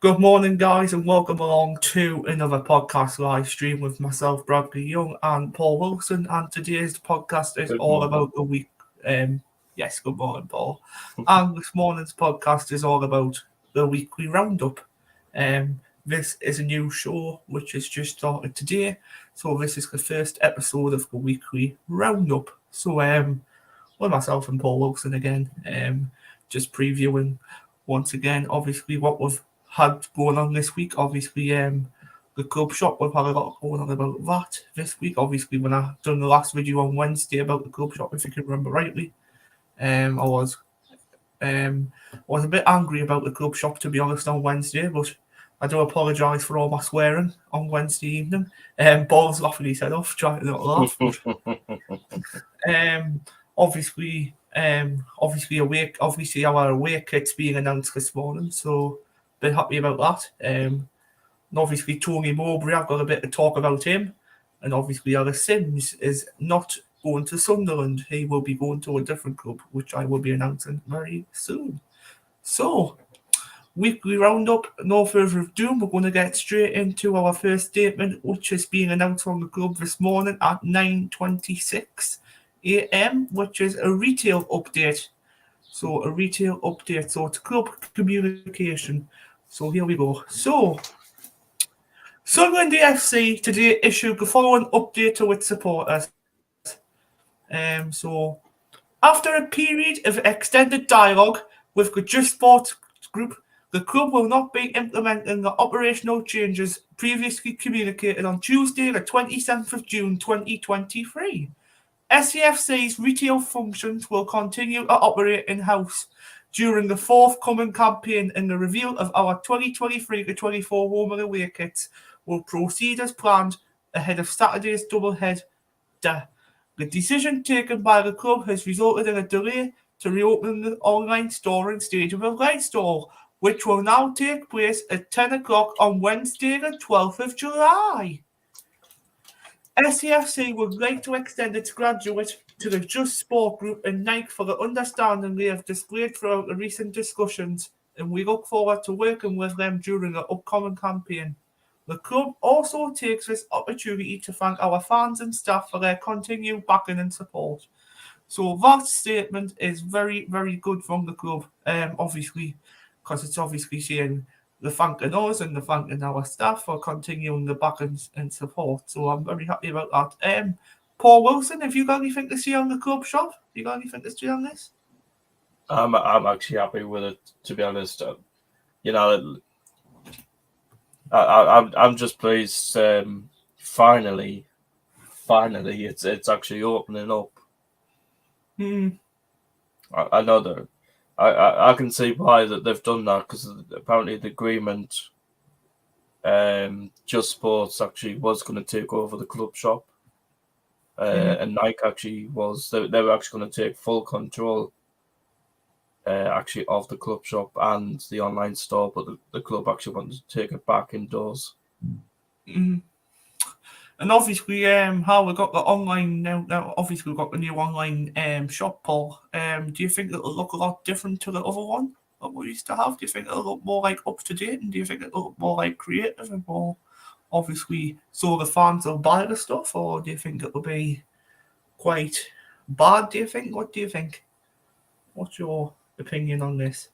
Good morning, guys, and welcome along to another podcast live stream with myself, Bradley Young, and Paul Wilson. And today's podcast is about the week. Yes, good morning, Paul. And this morning's podcast is all about the weekly roundup. This is a new show which has just started today, so this is the first episode of the weekly roundup. So, with myself and Paul Wilson again, just previewing once again, obviously what we've had going on this week. Obviously, the club shop, we've had a lot going on about that this week. Obviously, when I done the last video on Wednesday about the club shop, if you can remember rightly, I was a bit angry about the club shop, to be honest, on Wednesday, but I do apologise for all my swearing on Wednesday evening. Paul's laughing his head off, trying to not laugh. But, obviously our away kit's being announced this morning, so bit happy about that. And obviously Tony Mowbray, I've got a bit to talk about him. And obviously Alice Sims is not going to Sunderland. He will be going to a different club, which I will be announcing very soon. So, weekly roundup, no further ado, we're going to get straight into our first statement, which is being announced from the club this morning at 9:26 a.m., which is a retail update. So it's club communication. So here we go. So, Sunderland AFC today issued the following update to its supporters. So, after a period of extended dialogue with the Just Sports Group, the club will not be implementing the operational changes previously communicated on Tuesday, the 27th of June 2023. SCFC's retail functions will continue to operate in-house during the forthcoming campaign, and the reveal of our 2023-24 home and away kits will proceed as planned ahead of Saturday's doubleheader. The decision taken by the club has resulted in a delay to reopen the online store and Stadium of Light store, which will now take place at 10 o'clock on Wednesday, the 12th of July. SCFC would like to extend its gratitude to the Just Sport Group and Nike for the understanding they have displayed throughout the recent discussions, and we look forward to working with them during the upcoming campaign. The club also takes this opportunity to thank our fans and staff for their continued backing and support. So that statement is very, very good from the club, obviously, because it's obviously saying the thanking us and the thanking our staff for continuing the back and support. So I'm very happy about that. Paul Wilson, have you got anything to say on the club shop? Have you got anything to say on this? I'm actually happy with it, to be honest. I'm just pleased. Finally, it's actually opening up. I know that. I can see why that they've done that, because apparently the agreement, Just Sports actually was going to take over the club shop, and Nike actually was. They were actually going to take full control, actually, of the club shop and the online store, but the club actually wanted to take it back indoors. And obviously, how we got the online now obviously we've got the new online shop, Paul. Do you think it'll look a lot different to the other one that we used to have? Do you think it'll look more like up to date, and do you think it'll look more like creative and more obviously so the fans will buy the stuff, or do you think it'll be quite bad? Do you think? What do you think? What's your opinion on this?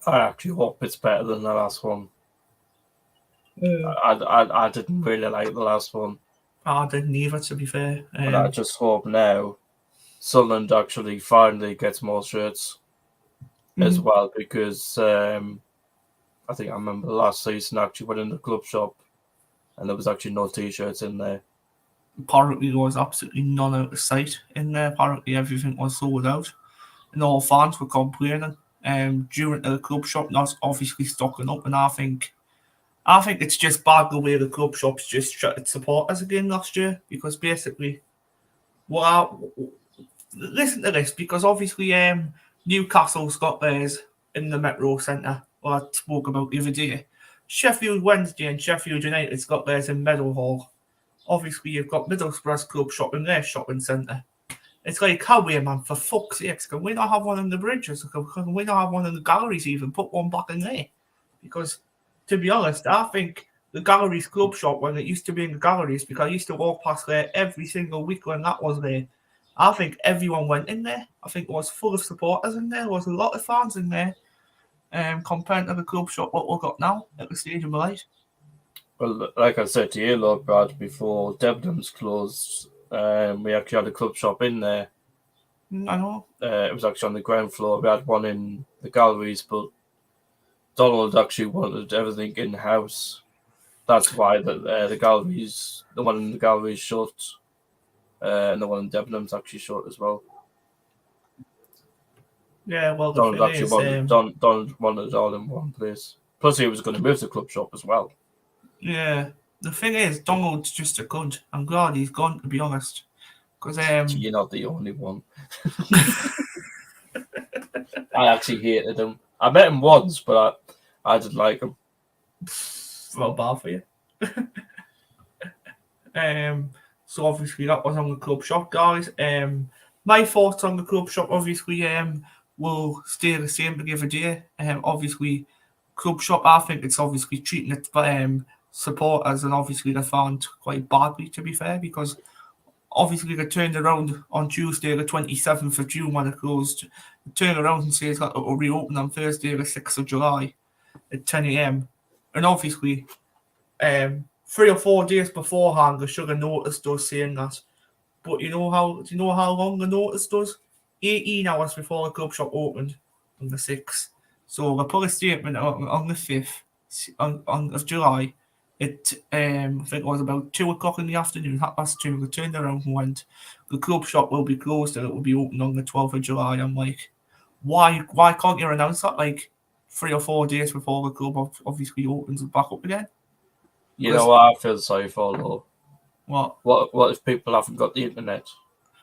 I actually hope it's better than the last one. I didn't really like the last one. I didn't either, to be fair. But I just hope now Sunderland actually finally gets more shirts as well, because I think I remember last season actually went in the club shop and there was actually no T-shirts in there. Apparently there was absolutely none out of sight in there. Apparently everything was sold out, and all fans were complaining during the club shop not obviously stocking up, and I think it's just bad the way the club shops just shut its supporters again last year, because basically, listen to this, because obviously Newcastle's got theirs in the Metro Centre, I spoke about the other day. Sheffield Wednesday and Sheffield United's got theirs in Meadowhall. Obviously, you've got Middlesbrough's club shop in their shopping centre. It's like, how we, man, for fuck's sakes, can we not have one in the bridges? Can we not have one in the galleries even? Put one back in there. Because to be honest, I think the Galleries Club Shop, when it used to be in the Galleries, because I used to walk past there every single week when that was there, I think everyone went in there. I think it was full of supporters in there. There was a lot of fans in there, compared to the club shop what we've got now at the Stadium of Light. Well, like I said to you, Lord Brad, before Debenhams closed, we actually had a club shop in there. I know. It was actually on the ground floor. We had one in the galleries, but Donald actually wanted everything in house. That's why the galleries, the one in the galleries shut, and the one in Debenhams actually shut as well. Yeah, well, the Donald thing actually is, Donald wanted it all in one place. Plus, he was going to move the club shop as well. yeah, the thing is, Donald's just a cunt. I'm glad he's gone, to be honest. Because You're not the only one. I actually hated him. I met him once, but I didn't like him. well, bad for you. So obviously that was on the club shop, guys. My thoughts on the club shop, obviously, will stay the same to give a day. Obviously, club shop, I think it's obviously treating its supporters and obviously the fans quite badly, to be fair, because obviously they turned around on Tuesday, the 27th of June when it closed. They turned around and says that it will reopen on Thursday, the 6th of July at 10 a.m. And obviously, 3 or 4 days beforehand, they should have noticed us saying that. But do you know how long the notice does? 18 hours before the club shop opened on the 6th. So they put a statement on the 5th of July. I think it was about 2 o'clock in the afternoon, 2:30. They turned around and went, the club shop will be closed and it will be open on the 12th of July. I'm like, why can't you announce that like 3 or 4 days before the club obviously opens back up again? You know what I feel sorry for, though? What if people haven't got the internet?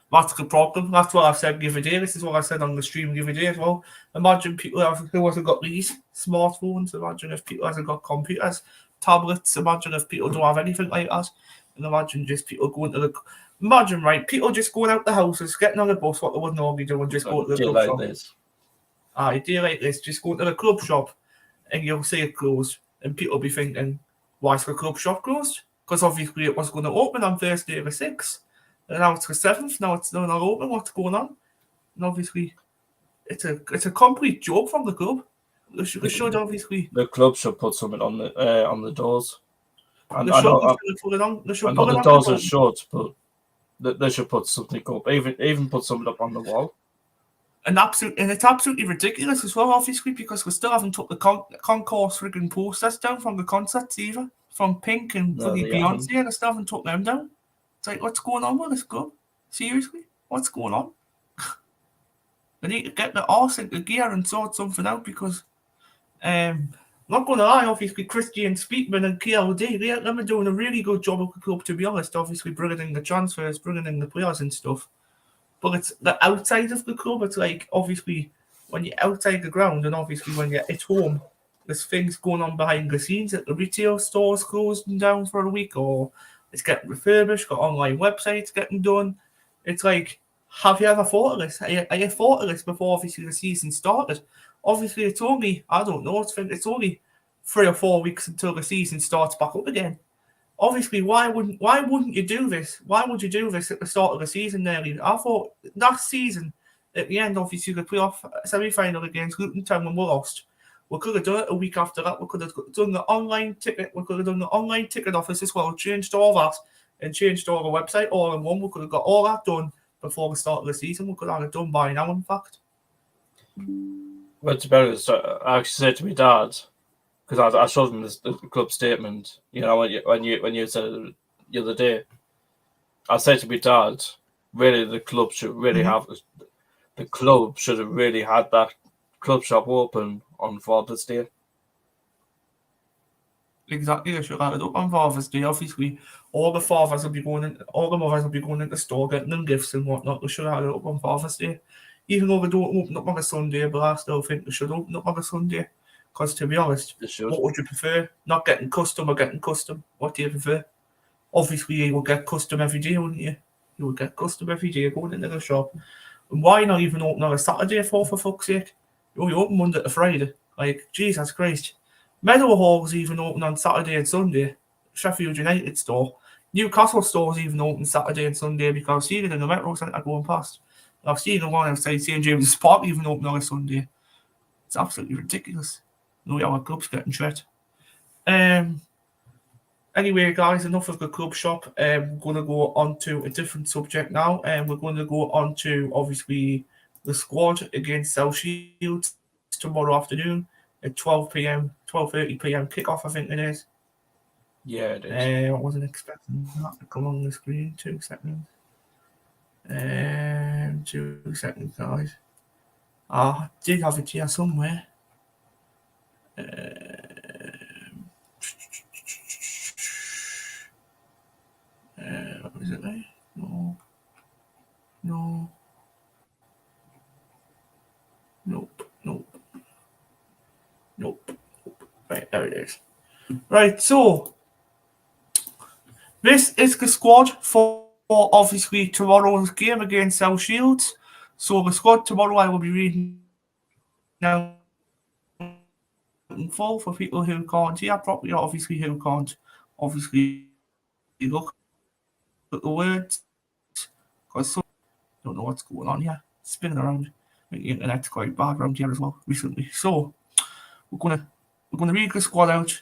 That's the problem. That's what I've said the other day. This is what I said on the stream the other day as well. Imagine people who hasn't got these smartphones. Imagine if people hasn't got computers, tablets. Imagine if people don't have anything like that. And imagine just people going to the... Imagine, right, people just going out the houses, getting on the bus, what they would normally do, and just go to the club shop. A day like this, just go to the club shop and you'll see it closed. And people will be thinking, why is the club shop closed? Because obviously it was going to open on Thursday the 6th. And now it's the 7th, now it's not open, what's going on? And obviously, it's a complete joke from the club. They should obviously... The club should put something on the doors. And they should put it on. The doors are shut, but they should put something up. Even put something up on the wall. And it's absolutely ridiculous as well, obviously, because we still haven't took the concourse frigging posters down from the concerts either. From Pink and Beyonce, they still haven't took them down. It's like, what's going on with this club? Seriously? What's going on? They need to get the arse into gear and sort something out because, not going to lie, obviously, Christian Speakman and KLD, they're doing a really good job of the club, to be honest, obviously bringing in the transfers, bringing in the players and stuff. But it's the outside of the club, it's like, obviously, when you're outside the ground and obviously when you're at home, there's things going on behind the scenes at the retail stores closing down for a week or it's getting refurbished, got online websites getting done. It's like, have you ever thought of this? Are you thought of this before obviously the season started? Obviously, it's only, I don't know, it's only 3 or 4 weeks until the season starts back up again. Obviously, why wouldn't you do this? Why would you do this at the start of the season nearly? I thought last season, at the end, obviously, the playoff semi-final against Luton Town when we lost, we could have done it a week after that. We could have done the online ticket. We could have done the online ticket office as well, changed all that and changed all the website all in one. We could have got all that done before the start of the season. We could have it done by now, in fact. Well, to be honest, I actually said to my dad, because I showed him the club statement, you know, when you said it the other day, I said to my dad, really, the club should really have the club should have really had that club shop open on Father's Day. Exactly, they should have it up on Father's Day. Obviously, all the fathers will be going in, all the mothers will be going into the store getting them gifts and whatnot. They should have it up on Father's Day. Even though they don't open up on a Sunday, but I still think they should open up on a Sunday. Because to be honest, what would you prefer? Not getting custom or getting custom? What do you prefer? Obviously, you would get custom every day, wouldn't you? You would get custom every day going into the shop. And why not even open on a Saturday for fuck's sake? You only open Monday to Friday. Like, Jesus Christ. Meadowhall's even open on Saturday and Sunday. Sheffield United store. Newcastle store's even open Saturday and Sunday because I've seen it in the Metro Centre going past. I've seen the one outside St James's Park even open on a Sunday. It's absolutely ridiculous. No, our club's getting shit. Anyway, guys, enough of the club shop. We're going to go on to a different subject now. We're going to go on to, obviously, the squad against South Shields tomorrow afternoon at 12 p.m., 12:30 p.m. kickoff, I think it is. Yeah, it is. I wasn't expecting that to come on the screen. 2 seconds. 2 seconds, guys. I did have it here somewhere. Is it there? No. Nope. Right, there it is. Right, so this is the squad for obviously tomorrow's game against South Shields. So the squad tomorrow I will be reading now in full for people who can't hear properly, obviously who can't obviously look at the words. Because some don't know what's going on here. Spinning around. The internet's quite bad around here as well recently. So we're gonna read the squad out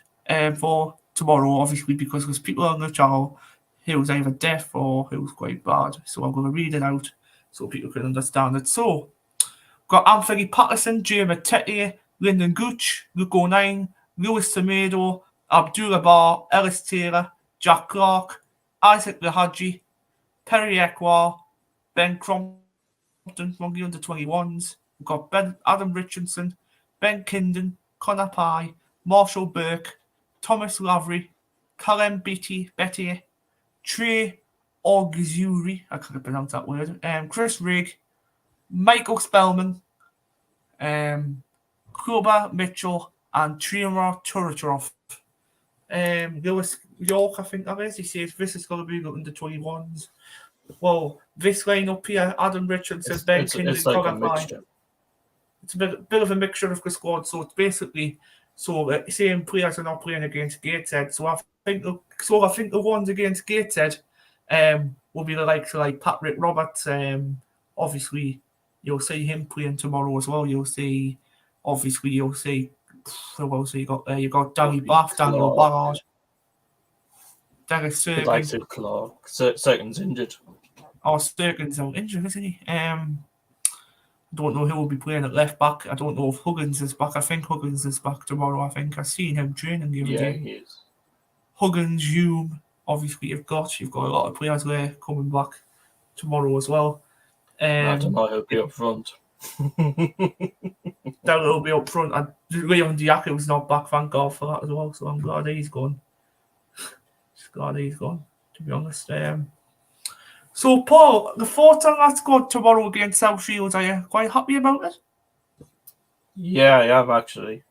for tomorrow, obviously, because there's people on the channel who's either deaf or who's quite bad. So I'm gonna read it out so people can understand it. So we've got Anthony Patterson, Jamie Tetier, Lyndon Gooch, Luke O'Nine, Lewis Tomato, Abdullah Bar, Ellis Taylor, Jack Clark, Isaac Lahaji, Perry Ekwar, Ben Crompton from the under-21s. We've got Adam Richardson, Ben Kinden, Connor Pye, Marshall Burke, Thomas Lavery, Callum Betty, Trey Ogzuri, I can't pronounce that word, Chris Rigg, Michael Spellman, Kuba Mitchell, and Tremor Turaturov. Lewis York, I think that is. He says this is going to be the under-21s. Well, this lineup here, Adam Richardson, Ben Kinden, it's like Connor a Pye. mixture. It's a bit of a mixture of the squad, so it's basically the same players are not playing against Gateshead. So I think the ones against Gateshead will be the likes of like Patrick Roberts. Obviously, you'll see him playing tomorrow as well. You'll see who else you got there? You got Danny Bath, Daniel Ballard, Derek The likes Serkin. of Clark. Serkin's injured. Oh, Serkin's out injured, isn't he? Don't know who will be playing at left back. I don't know if Huggins is back. I think Huggins is back tomorrow. I think I've seen him training the other day. He is. Huggins, Hume, obviously you've got a lot of players there coming back tomorrow as well. I don't know who'll be up front. That will be up front. And Leon Diako's not back, thank God for that as well. So I'm glad he's gone. To be honest. So, Paul, the thoughts on that squad tomorrow against South Shields, are you quite happy about it? Yeah, I am actually.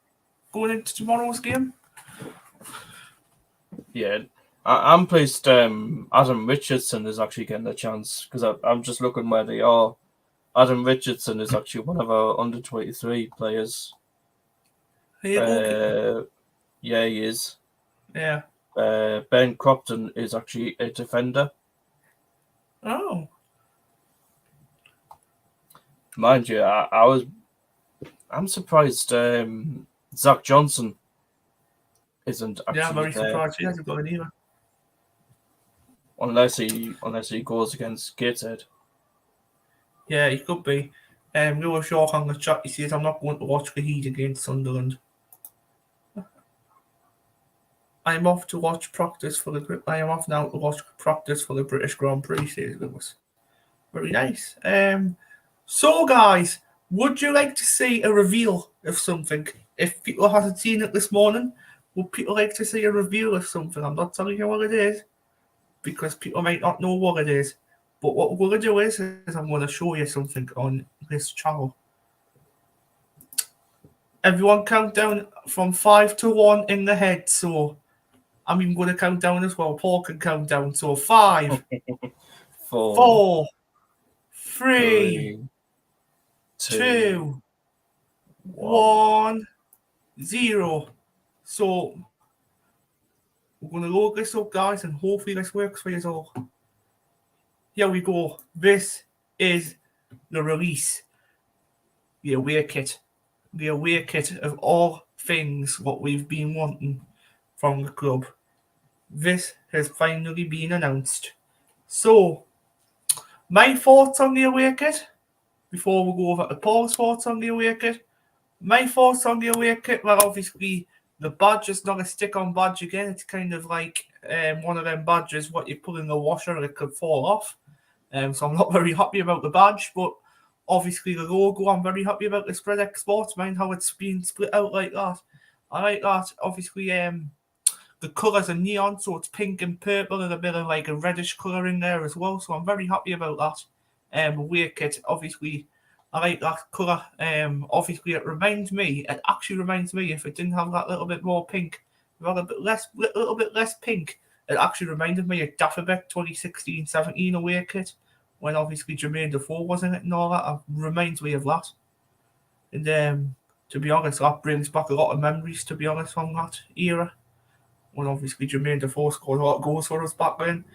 Going into tomorrow's game? Yeah, I'm pleased Adam Richardson is actually getting a chance because I'm just looking where they are. Adam Richardson is actually one of our under-23 players. Okay. Yeah, he is. Yeah. Ben Crompton is actually a defender. Oh. Mind you, I'm surprised Zach Johnson isn't actually Yeah, I'm very there. surprised he hasn't got it either. Unless he goes against Gateshead. Yeah, he could be. Lewis York on the chat, he says, I'm not going to watch the Heat against Sunderland. I'm off now to watch practice for the British Grand Prix, says Lewis. Very nice. So, guys, would you like to see a reveal of something? If people haven't seen it this morning, would people like to see a reveal of something? I'm not telling you what it is, because people might not know what it is. But what we're going to do is I'm going to show you something on this channel. Everyone count down from 5 to 1 in the head. So I'm even going to count down as well. Paul can count down. So 5, 4, 3, 2, 1, 0. So we're going to load this up, guys, and hopefully this works for you all. Here we go. This is the release, the away kit. The away kit of all things what we've been wanting from the club. This has finally been announced. So, my thoughts on the away kit, before we go over to Paul's thoughts on the away kit. My thoughts on the away kit, well, obviously, the badge is not a stick-on badge again. It's kind of like one of them badges, what you put in the washer, and it could fall off. So I'm not very happy about the badge, but obviously the logo, I'm very happy about the Spread X Sports, mind how it's been split out like that. I like that. Obviously, the colours are neon, so it's pink and purple and a bit of like a reddish colour in there as well. So I'm very happy about that. Away kit, obviously, I like that colour. Obviously, it actually reminds me, if it didn't have that little bit more pink, a little bit less pink, it actually reminded me of Dafferbeck 2016-17 away kit, when obviously Jermaine Defoe was in it and all that. It reminds me of that. And to be honest, that brings back a lot of memories, to be honest, from that era, when obviously Jermaine Defoe scored a lot of goals for us back then.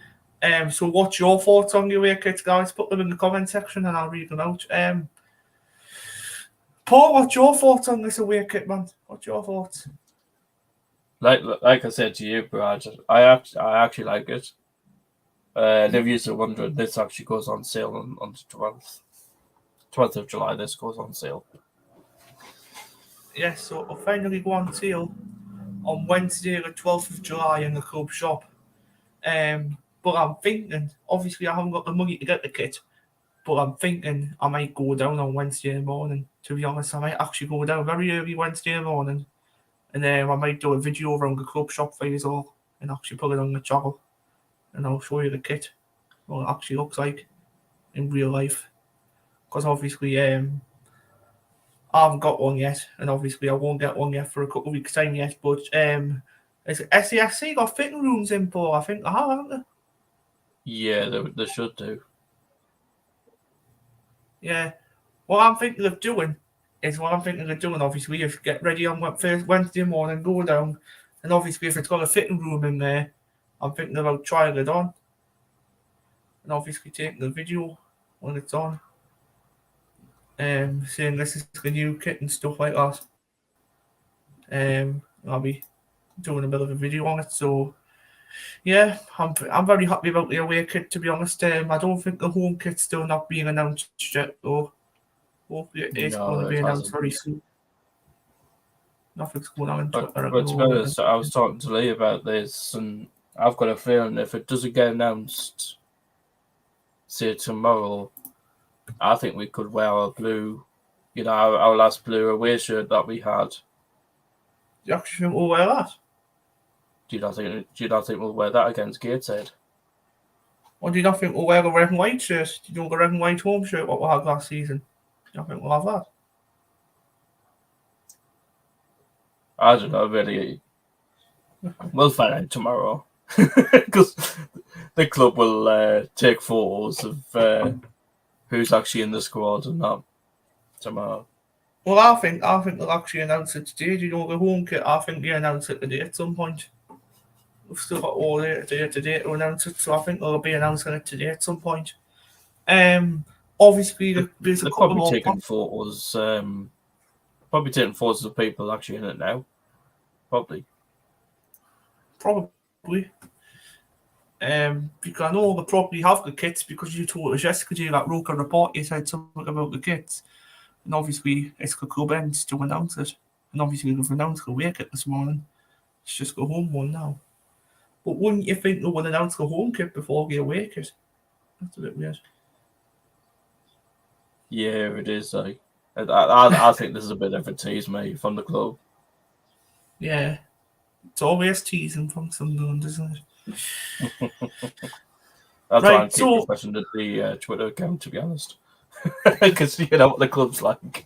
So what's your thoughts on the away kits, guys? Put them in the comment section and I'll read them out. Paul, what's your thoughts on this away kit, man? What's your thoughts? Like I said to you, Brad, I actually like it. If you're wondering, this actually goes on sale on the 12th of July. This goes on sale. Yes, so it'll finally go on sale on Wednesday, the 12th of July in the club shop. But I'm thinking, obviously I haven't got the money to get the kit, but I'm thinking I might go down on Wednesday morning. To be honest, I might actually go down very early Wednesday morning, and I might do a video around the club shop for you all, and actually put it on the channel, and I'll show you the kit, what it actually looks like in real life. Because obviously, I haven't got one yet, and obviously I won't get one yet for a couple of weeks' time yet. But is SCSC got fitting rooms in, Paul? I think I have, haven't they? Yeah, they should do. Yeah. What I'm thinking of doing, obviously, is get ready on first Wednesday morning, go down, and obviously if it's got a fitting room in there, I'm thinking about trying it on, and obviously taking the video when it's on, saying this is the new kit and stuff like that. I'll be doing a bit of a video on it, so yeah, I'm very happy about the away kit, to be honest. I don't think the home kit's still not being announced yet, though. Hopefully it is going to be announced very soon. Nothing's going on in Twitter. But to be honest, I was talking to Lee about this, and I've got a feeling if it doesn't get announced, say tomorrow, I think we could wear our blue, our last blue away shirt that we had. Do you actually think we'll wear that? Do you not think we'll wear that against Gateshead? Or do you not think we'll wear the red and white shirt? Do you know the red and white home shirt what we had last season? Do you not think we'll have that? I don't know, really. We'll find out tomorrow. Because the club will take photos of who's actually in the squad and that tomorrow. Well, I think they'll actually announce it today. Do you know the home kit? I think they announce it today at some point. We've still got all day today to announce it, so I think they'll be announcing it today at some point. Obviously, there's a couple probably more taking photos. Probably taking photos of people actually in it now. Probably. Because I know they probably have the kits because you told us yesterday that Roker report you said something about the kits. And obviously it's the club ends to announce it. And obviously they've announced the away kit this morning. It's just the home one now. But wouldn't you think they would announce the home kit before the away kit? That's a bit weird. Yeah, it is. I think this is a bit of a tease, mate, from the club. Yeah. It's always teasing from Sunderland, isn't it? I'll try and keep the question to the Twitter account, to be honest. Because you know what the club's like.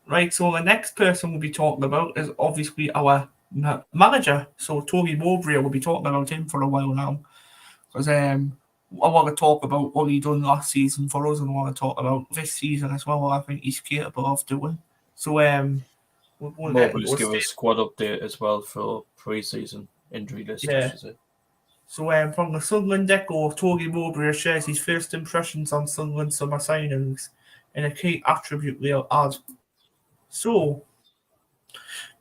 Right, so the next person we'll be talking about is obviously our manager. So Toby Mowbray, will be talking about him for a while now. Because I want to talk about what he done last season for us, and I want to talk about this season as well, what I think he's capable of doing. So we'll get into Mowbray's a give a state. squad update as well for pre-season injury list, I Yeah. should say. So from the Sunderland Echo, Toby Mowbray shares his first impressions on Sunderland summer signings in a key attribute they'll add. So,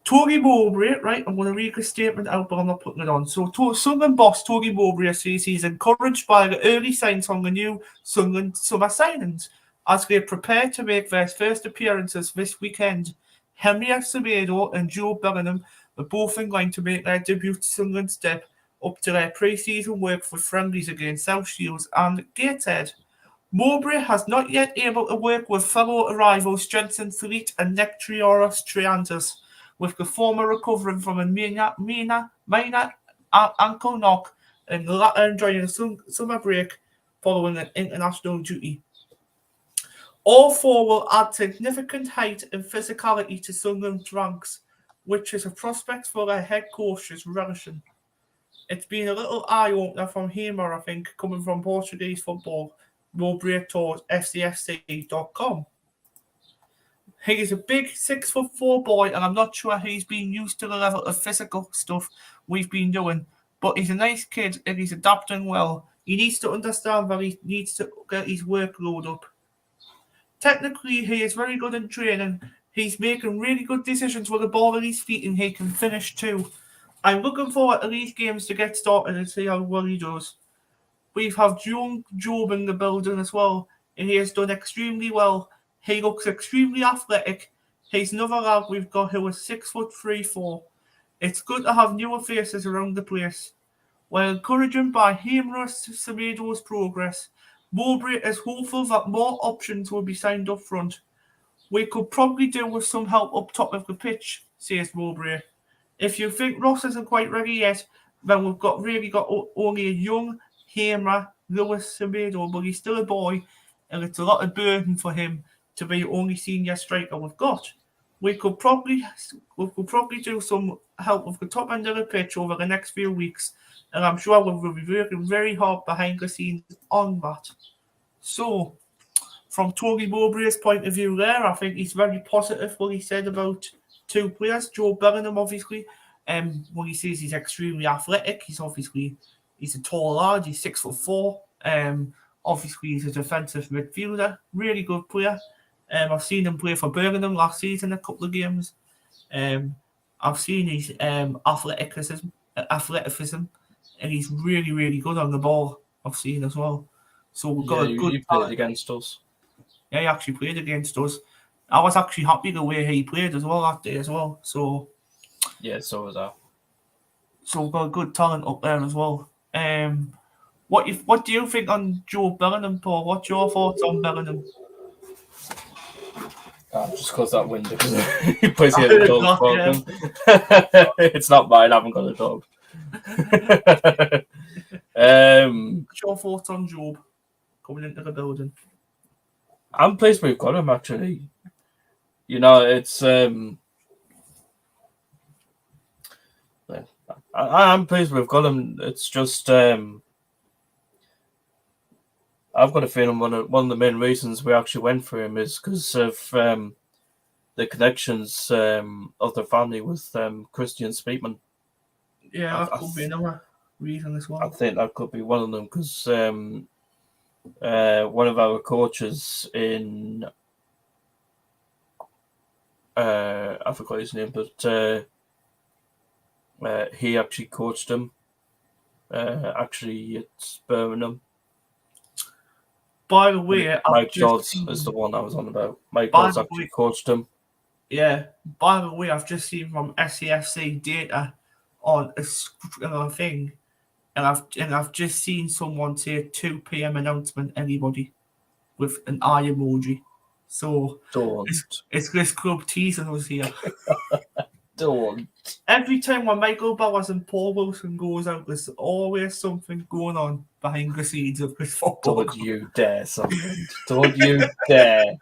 Toby Mowbray, right, I'm going to read the statement out, but I'm not putting it on. So, Sunderland boss Toby Mowbray says he's encouraged by the early signs from the new Sunderland summer signings as they prepare to make their first appearances this weekend. Henry Acevedo and Joe Bellingham are both in line to make their debut to Sunderland step up to their pre-season work for friendlies against South Shields and Gateshead. Mowbray has not yet able to work with fellow arrivals Jensen Fleet and Nectarioros Triantis, with the former recovering from a minor ankle knock and the latter enjoying a summer break following an international duty. All four will add significant height and physicality to Sunderland's ranks, which is a prospect for their head coach's relishing. It's been a little eye-opener from Hamer, I think, coming from Portuguese football, Mowbray towards FCFC.com. He is a big 6'4" boy, and I'm not sure he's been used to the level of physical stuff we've been doing. But he's a nice kid and he's adapting well. He needs to understand that he needs to get his workload up. Technically, he is very good in training. He's making really good decisions with the ball at his feet, and he can finish too. I'm looking forward to these games to get started and see how well he does. We have young Job in the building as well, and he has done extremely well. He looks extremely athletic. He's another lad we've got who is 6'3", 4". It's good to have newer faces around the place. While encouraging by humorous Semedo's progress, Mowbray is hopeful that more options will be signed up front. We could probably do with some help up top of the pitch, says Mowbray. If you think Ross isn't quite ready yet, then we've got only a young Hamer, Lewis Semedo, but he's still a boy, and it's a lot of burden for him to be the only senior striker we've got. We could probably do some help with the top end of the pitch over the next few weeks, and I'm sure we'll be working very hard behind the scenes on that. So, from Toby Mowbray's point of view there, I think he's very positive what he said about two players. Joe Bellingham, obviously, when he says he's extremely athletic, he's a tall lad, he's 6'4". Obviously, he's a defensive midfielder, really good player. I've seen him play for Birmingham last season a couple of games. I've seen his athleticism, and he's really, really good on the ball. I've seen as well. So we've got a good. He played against us. Yeah, he actually played against us. I was actually happy the way he played as well that day as well. So yeah, so was I. So we've got a good talent up there as well. What do you think on Joe Bellingham, Paul? What's your thoughts on Bellingham? Just close that window because he plays here the dog barking. It's not mine, I haven't got a dog. What's your thoughts on Job coming into the building? I'm pleased we've got him, actually. You know, it's... I'm pleased we've got him. It's just... I've got a feeling one of the main reasons we actually went for him is because of the connections of the family with Christian Speakman. Yeah, that could be another reason as well. I think that could be one of them because one of our coaches in I forgot his name, but he actually coached him actually at Birmingham. By the way, Mike Dodds is the one I was on about. Mike Dodds actually coached him. Yeah. By the way, I've just seen from SCFC data on a thing, and I've just seen someone say 2 p.m. announcement. Anybody with an eye emoji. So it's this club teasing us here. Don't. Every time when Michael Bowers and Paul Wilson goes out, there's always something going on behind the scenes of this football. Don't you dare, Sunderland. Don't you dare.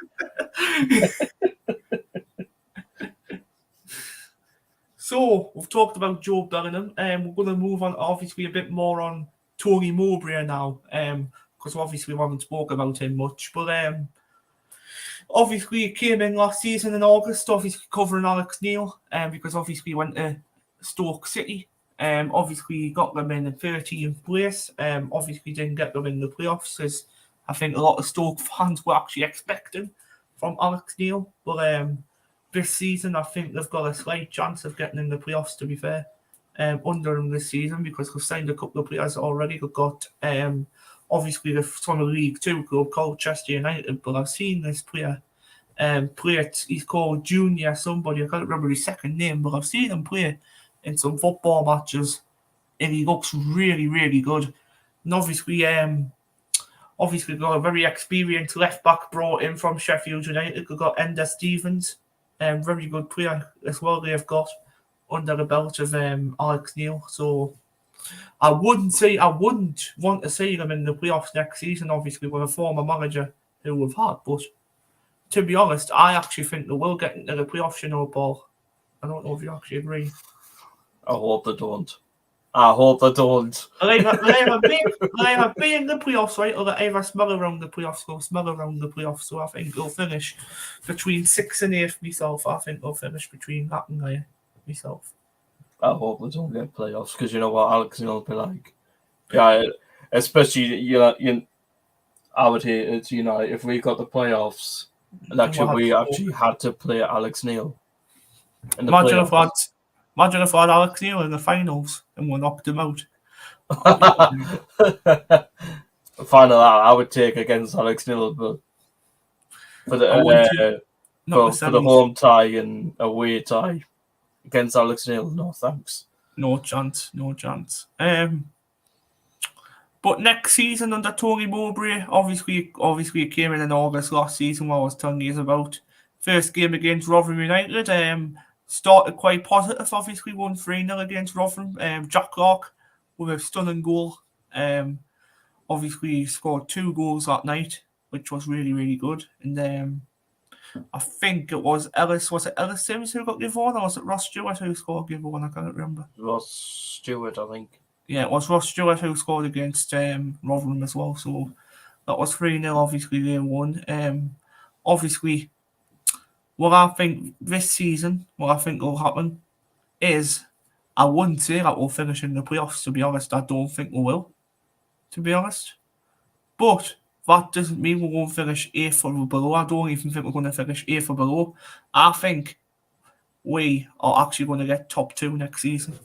So, we've talked about Joe Bellingham, and we're going to move on, obviously, a bit more on Tony Mowbray now, because obviously we haven't spoken about him much. But Obviously, he came in last season in August, obviously covering Alex Neil, because obviously he went to Stoke City. Obviously, he got them in 13th place. Obviously, didn't get them in the playoffs, as I think a lot of Stoke fans were actually expecting from Alex Neil. But this season, I think they've got a slight chance of getting in the playoffs, to be fair, under them this season, because they've signed a couple of players already. They've got, obviously, the from the League Two club called Chester United, but I've seen this player play it. He's called Junior somebody. I can't remember his second name, but I've seen him play in some football matches, and he looks really, really good. And obviously got a very experienced left back brought in from Sheffield United. We've got Ender Stevens, very good player as well. They've got under the belt of Alex Neil. So I wouldn't want to see them in the playoffs next season. Obviously, with a former manager who we've had, but to be honest, I actually think they will get into the playoffs, Paul. I don't know if you actually agree. I hope they don't. I hope they don't. They either be in the playoffs, right, or they either smell around the playoffs. So I think they'll finish between 6th and 8th myself. I think they'll finish between that and there myself. I hope they don't get playoffs, because you know what Alex will be like. Yeah, especially I would hate it. If we got the playoffs and actually we actually had to play Alex Neil. Imagine if I had Alex Neil in the finals and we knocked him out. Final I would take against Alex Neil, but for the home tie and away tie against Alex Neil, no thanks. No chance. But next season under Tony Mowbray, obviously it came in August last season, what I was telling you about. First game against Rotherham United, started quite positive, obviously won 3-0 against Rotherham. Jack Clark with a stunning goal. Obviously he scored 2 goals that night, which was really, really good. And I think it was Ellis Sims who got give one, or was it Ross Stewart who scored give one? I can't remember. Ross Stewart, I think. Yeah, it was Ross Stewart who scored against Rotherham as well. So that was 3-0. Obviously, they won. Obviously, what I think this season, what I think will happen is, I wouldn't say that we'll finish in the playoffs, to be honest. I don't think we will, to be honest. But that doesn't mean we won't finish 8th or below. I don't even think we're going to finish 8th or below. I think we are actually going to get top 2 next season.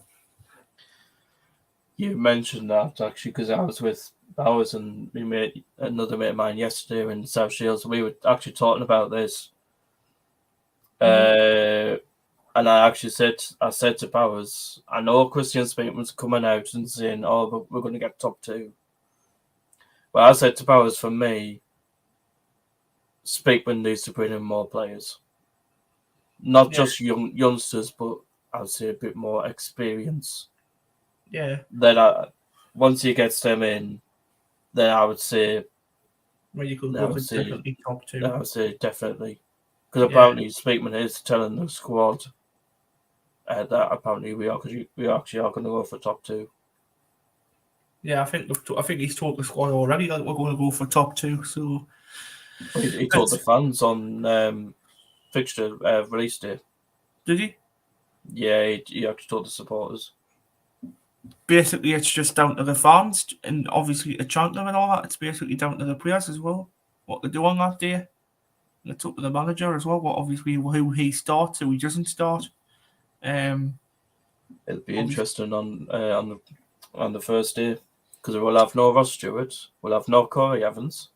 You mentioned that actually, because I was with Bowers and another mate of mine yesterday in South Shields. We were actually talking about this, and I actually said to Bowers, I know Christian Speakman's coming out and saying, "Oh, we're going to get top 2." But I said to Bowers, for me, Speakman needs to bring in more players, not just youngsters, but I'd say a bit more experience. Yeah. Then once he gets them in, then I would say, well, you could go definitely top 2. I would say definitely, because apparently Speakman is telling the squad that apparently we actually are going to go for top 2. Yeah, I think he's told the squad already that we're going to go for top 2. So he told the fans on fixture release day. Did he? Yeah, he actually told the supporters. Basically, it's just down to the fans, and obviously to chant them and all that. It's basically down to the players as well, what they do on that day. And it's up to the manager as well, who he starts, who he doesn't start. It'll be interesting on the first day, because we'll have no Ross Stewart, we'll have no Corey Evans.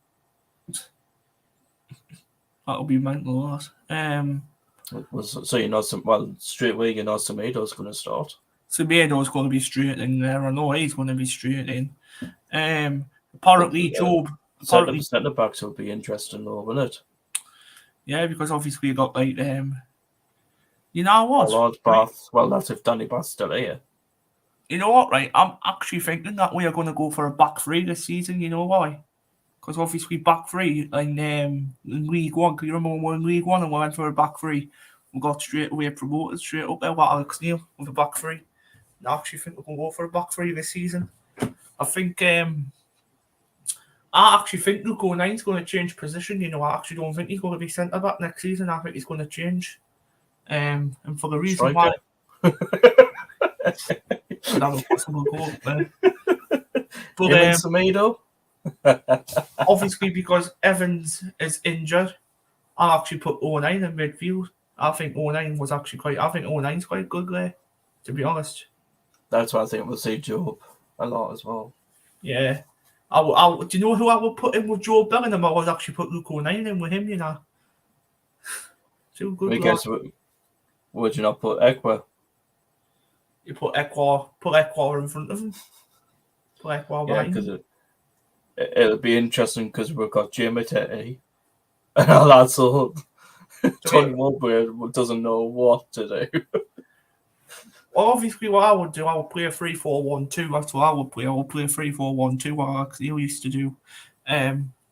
That'll be mental, that. So straight away Semedo's going to start. Semedo's going to be straight in there. I know he's going to be straight in. Apparently, Job. Centre backs will be interesting, though, won't it? Yeah, because obviously you got like you know what? Lord Bath. Well, that's if Danny Bath's still here. You know what, right? I'm actually thinking that we are going to go for a back 3 this season. You know why? Because obviously back 3 in League One. Can you remember when we were in League One and we went for a back 3? We got straight away promoted straight up there with Alex Neil with a back 3. I actually think we're going to go for a back 3 this season. I think I actually think Luke O'Nine's going to change position. I actually don't think he's going to be centre back next season. I think he's going to change. And for the reason Striker. why could have a possible goal there. But Semedo. Obviously, because Evans is injured, I'll actually put O'Nine in midfield. I think O'Nine's quite good there, to be honest. That's why I think we'll see Job a lot as well. Yeah. Do you know who I would put in with Joe Bellingham? I would actually put Luke O'Nine in with him, Too good. I guess, would you not put Ekwa? You put Ekwa in front of him. Put Ekwa behind him. It'll be interesting because we've got Jim Matete and all that sort. Tony Mowbray doesn't know what to do. Well, obviously, what I would do, I would play a 3-4-1-2. That's what I would play. I would play a 3-4-1-2, like you used to do.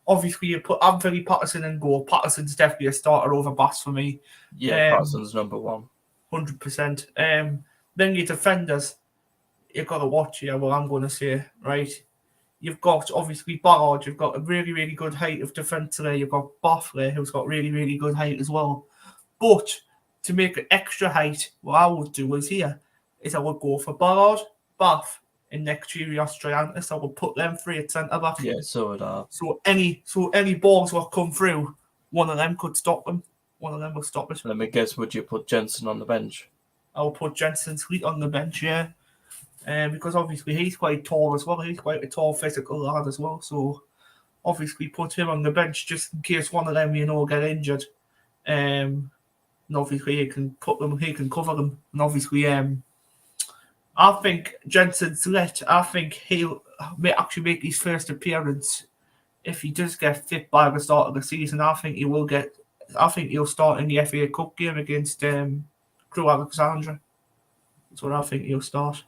Obviously, you put Anthony Patterson in goal. Patterson's definitely a starter over Bass for me. Yeah, Patterson's number one. 100%. Then your defenders, you've got to watch here what I'm going to say, right? You've got, obviously, Ballard. You've got a really, really good height of defence there. You've got Boffley, who's got really, really good height as well. But to make an extra height, what I would do is I would go for Ballard, Bath, and Nick Chirios Triantis. I would put them three at centre back. Yeah, so would I. So any balls that come through, one of them could stop them. One of them will stop it. Let me guess, would you put Jensen on the bench? I will put Jensen Sweet on the bench, yeah. Because obviously he's quite tall as well. He's quite a tall physical lad as well. So obviously put him on the bench just in case one of them, get injured. And obviously he can cover them. And obviously I think Jensen Slett, I think he'll actually make his first appearance if he does get fit by the start of the season. I think he'll start in the FA Cup game against Crewe Alexandra. That's what I think he'll start.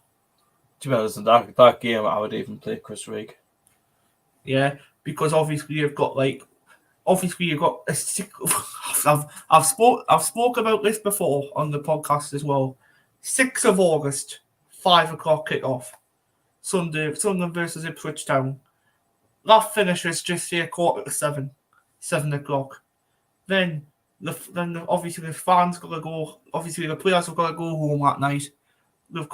To be honest, in that game, I would even play Chris Rigg. Yeah, because obviously you've got a sick. I've spoke about this before on the podcast as well. 6th of August, 5:00 kickoff. Sunderland versus Ipswich Town. That finishes just say 7:15, 7:00. Then obviously the fans got to go. Obviously the players have got to go home that night. Then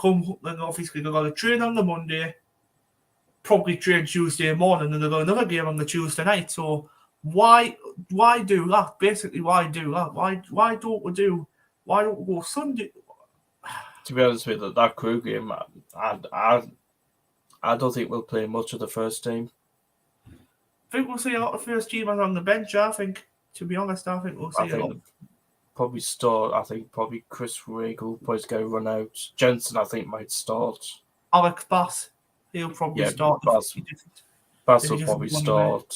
obviously they've got to train on the Monday. Probably train Tuesday morning, and they've got another game on the Tuesday night. So why do that? Basically, why do that? Why don't we go Sunday? To be honest with you, that Crewe game, I don't think we'll play much of the first team. I think we'll see a lot of first teamers on the bench. I think, to be honest, we'll see a lot. Probably start. I think probably Chris Rigg will probably go run out. Jensen, I think, might start. Alex Bass, he'll probably start. Bass will probably start.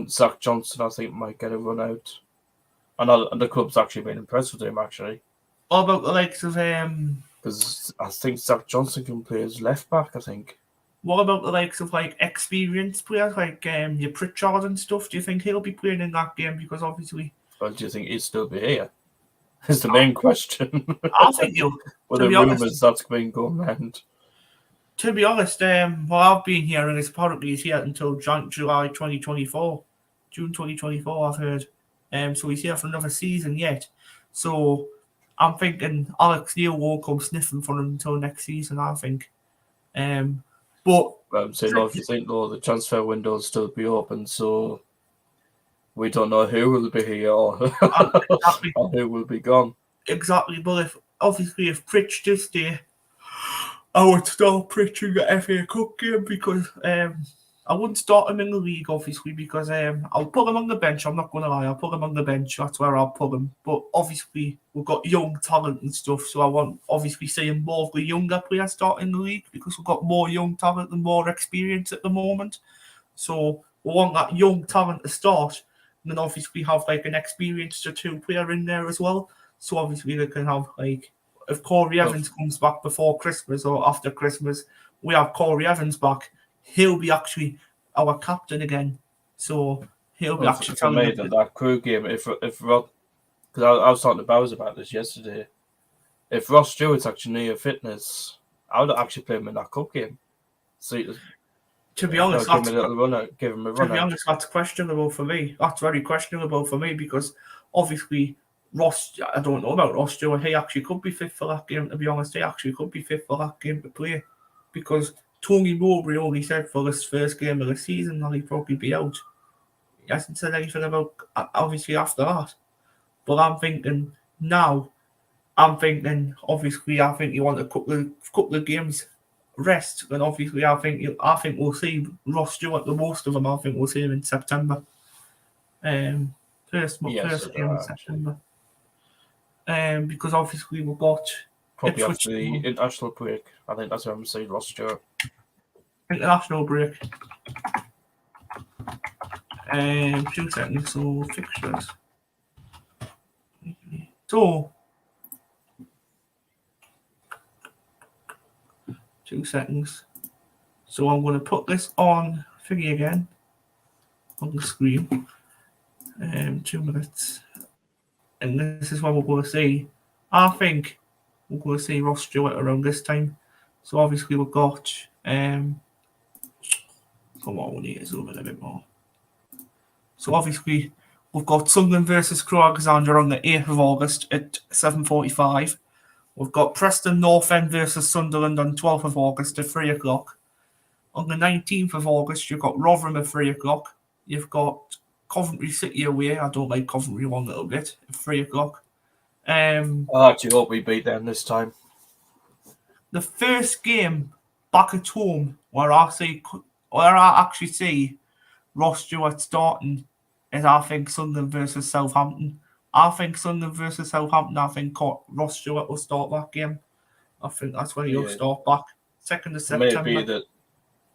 Zach Johnson, I think, might get a run out. And the club's actually been impressed with him, actually. What about the likes of because I think Zach Johnson can play as left back, I think. What about the likes of experienced players like your Pritchard and stuff? Do you think he'll be playing in that game? Because obviously, well, do you think he'll still be here? Is the main question. I think he'll. Well, the rumours that's been going around. To be honest, what I've been hearing is apparently he's here until July 2024, June 2024. I've heard. So he's here for another season yet. So I'm thinking Alex Neil won't come sniffing for him until next season. I think. But I'm saying, if you think the transfer window will still be open, so we don't know who will be here or who will be gone. Exactly, but if Pritch does stay, I would start Pritch in the FA Cup game because I wouldn't start him in the league, obviously, because I'll put him on the bench. I'm not going to lie, I'll put him on the bench. That's where I'll put him. But obviously, we've got young talent and stuff, so I want obviously seeing more of the younger players start in the league because we've got more young talent and more experience at the moment. So we want that young talent to start, and then obviously have an experienced or two player in there as well. So obviously they can have if Corey Evans comes back before Christmas or after Christmas, we have Corey Evans back. He'll be actually our captain again, so he'll be actually telling me that Crewe game. If Rod, because I was talking to Bowers about this yesterday. If Ross Stewart's actually near fitness I would actually play him in that cup game. So To be honest, give him a little run. Give him a run. To be honest, that's questionable for me. That's very questionable for me because obviously Ross, I don't know about Ross Stewart. He actually could be fit for that game. To be honest, he actually could be fit for that game to play because Tony Mowbray only said for this first game of the season that he'd probably be out. He hasn't said anything about obviously after that. But I'm thinking now. Obviously, I think you want a couple of games rest, and obviously, I think we'll see Ross Stewart the most of them. I think we'll see him in September. First game in September. Because obviously we've got probably after the international break. I think that's what I'm saying. Ross Stewart. International break. 2 seconds. So fixtures. So. 2 seconds. So I'm going to put this on thingy again on the screen. 2 minutes. And this is what we're going to see. I think we're going to see Ross Stewart around this time. So obviously we've got come on, we need to zoom in a bit more. So obviously we've got Sunderland versus Crewe Alexandra on the 8th of August at 7:45. We've got Preston North End versus Sunderland on 12th of August at 3 o'clock. On the 19th of August, you've got Rotherham at 3 o'clock. You've got Coventry City away. I don't like Coventry one little bit at 3 o'clock. I actually hope we beat them this time. The first game back at home where I actually see Ross Stewart starting is I think Sunderland versus Southampton. I think Sunderland versus Southampton. I think Ross Stewart will start that game. I think that's when he'll start back. 2nd of September.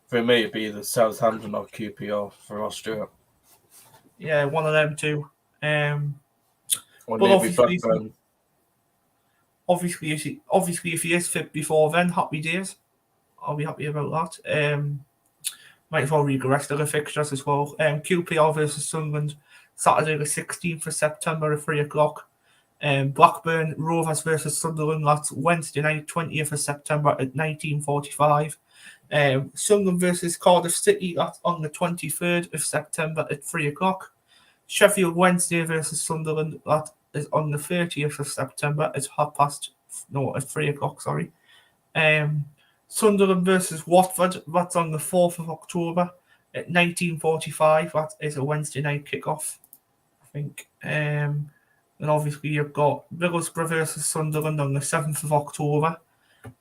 For me, it'd be either Southampton or QPR for Ross Stewart. Yeah, one of them two. Or but maybe Blackburn. Obviously, if he is fit before then, happy days. I'll be happy about that. Might as well read the rest of the fixtures as well. QPR versus Sunderland, Saturday the 16th of September at 3 o'clock. Blackburn Rovers versus Sunderland, that's Wednesday night, 20th of September at 19:45. Sunderland versus Cardiff City, that's on the 23rd of September at 3 o'clock. Sheffield Wednesday versus Sunderland, that is on the 30th of September at 3 o'clock, sorry. Sunderland versus Watford, that's on the 4th of October at 19:45. That is a Wednesday night kickoff, I think. And obviously you've got Middlesbrough versus Sunderland on the 7th of October.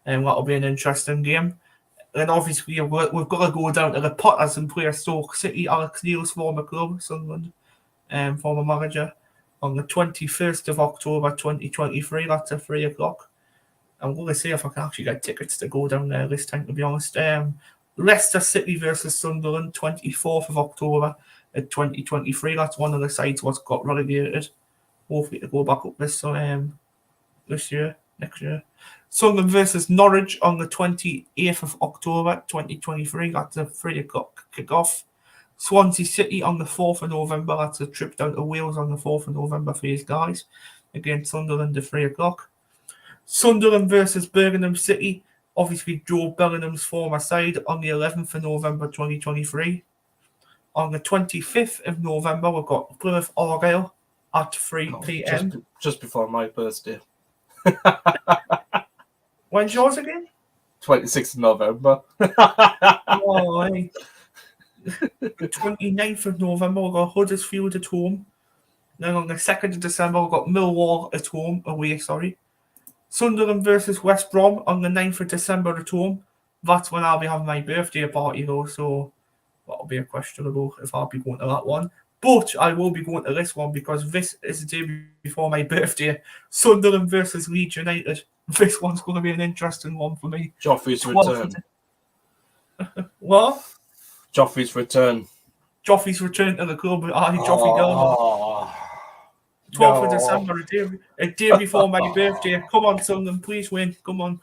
And that'll be an interesting game. And obviously we've got to go down to the Potters and play Stoke City, Alex Neil's former club, Sunderland, former manager, on the 21st of October 2023. That's at 3 o'clock. I'm going to see if I can actually get tickets to go down there this time, to be honest. Leicester City versus Sunderland, 24th of October at 2023. That's one of the sides what's got relegated. Hopefully to go back up next year. Sunderland versus Norwich on the 28th of October 2023. That's a 3 o'clock kickoff. Swansea City on the 4th of November. That's a trip down to Wales on the 4th of November for these guys. Against Sunderland at 3 o'clock. Sunderland versus Birmingham City. Obviously, Joe Bellingham's former side on the 11th of November 2023. On the 25th of November, we've got Plymouth Argyle at 3 p.m. Just before my birthday. When's yours again? 26th of November. Oh, hey. The 29th of November, we've got Huddersfield at home. Then on the 2nd of December, we've got Millwall at home, away, sorry. Sunderland versus West Brom on the 9th of December at home. That's when I'll be having my birthday party, though, so that'll be a questionable if I'll be going to that one. But I will be going to this one because this is the day before my birthday. Sunderland versus Leeds United. This one's going to be an interesting one for me. Joffrey's return. What? Joffrey's return. Joffrey's return to the club. Joffrey Gallagher. 12th of December, a day before my birthday. Come on, Sunderland, please win. Come on.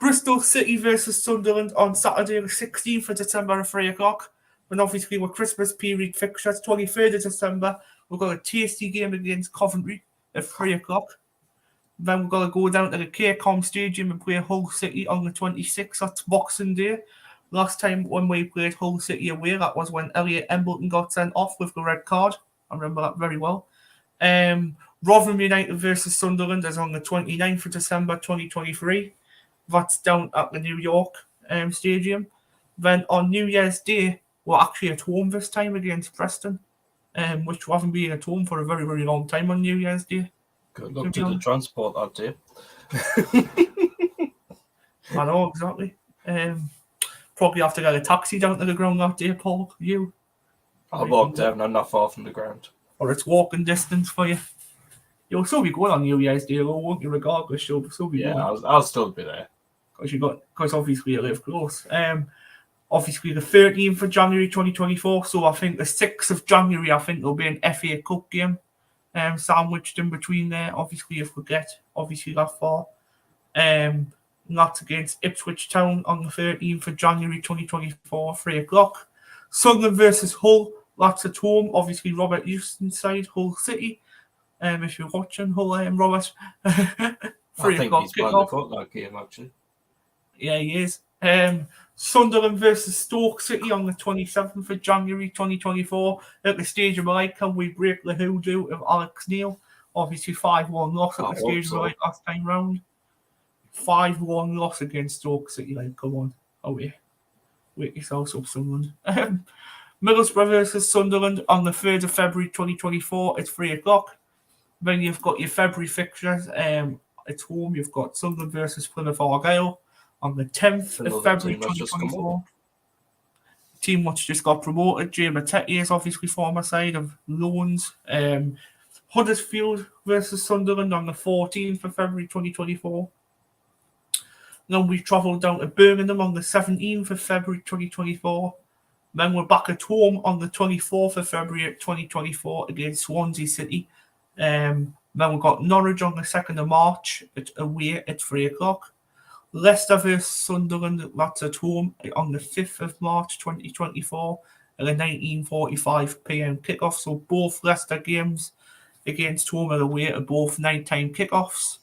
Bristol City versus Sunderland on Saturday, the 16th of December at 3 o'clock. And obviously, with Christmas period fixtures, 23rd of December, we've got a tasty game against Coventry at 3 o'clock. Then we've got to go down to the KCOM Stadium and play Hull City on the 26th. That's Boxing Day. Last time when we played Hull City away, that was when Elliot Embleton got sent off with the red card. I remember that very well. Rotherham United versus Sunderland is on the 29th of December 2023. That's down at the New York Stadium. Then on New Year's Day, we're actually at home this time against Preston, which we haven't been at home for a very, very long time on New Year's Day. Good luck to the transport that day. I know, exactly. Probably have to get a taxi down to the ground that day, Paul. You? I'll walk down, I'm not far from the ground. Or it's walking distance for you. You'll still be going on New Year's Day, though, won't you, regardless? You'll still be going. I'll still be there. Because obviously you live close. Obviously the 13th of January 2024, so I think the 6th of January, I think there'll be an FA Cup game sandwiched in between there, obviously, if we get obviously that far. That's against Ipswich Town on the 13th of January 2024, 3 o'clock. Sunderland versus Hull, that's at home, obviously Robert Houston's side, Hull City. If you're watching Hull, Robert. 3 I think he's playing that game, actually. Yeah, he is. Sunderland versus Stoke City on the 27th of January 2024 at the Stadium of Light. Can we break the hoodoo of Alex Neil? Obviously 5-1 loss at the Stadium of Light last time round. 5-1 loss against Stoke City. Like, come on. Oh yeah. Wake yourselves up, Sunderland. Middlesbrough versus Sunderland on the 3rd of February 2024 at 3 o'clock. Then you've got your February fixtures. At home, you've got Sunderland versus Plymouth Argyle on the 10th of February 2024. Team which just got promoted. Jay Matete is obviously former side of loans. Huddersfield versus Sunderland on the 14th of February 2024. Then we travelled down to Birmingham on the 17th of February 2024. Then we're back at home on the 24th of February 2024 against Swansea City. Then we've got Norwich on the 2nd of March away at 3 o'clock. Leicester versus Sunderland, that's at home on the 5th of March 2024 at a 19:45 p.m. kickoff. So both Leicester games against home and away are both nighttime kickoffs.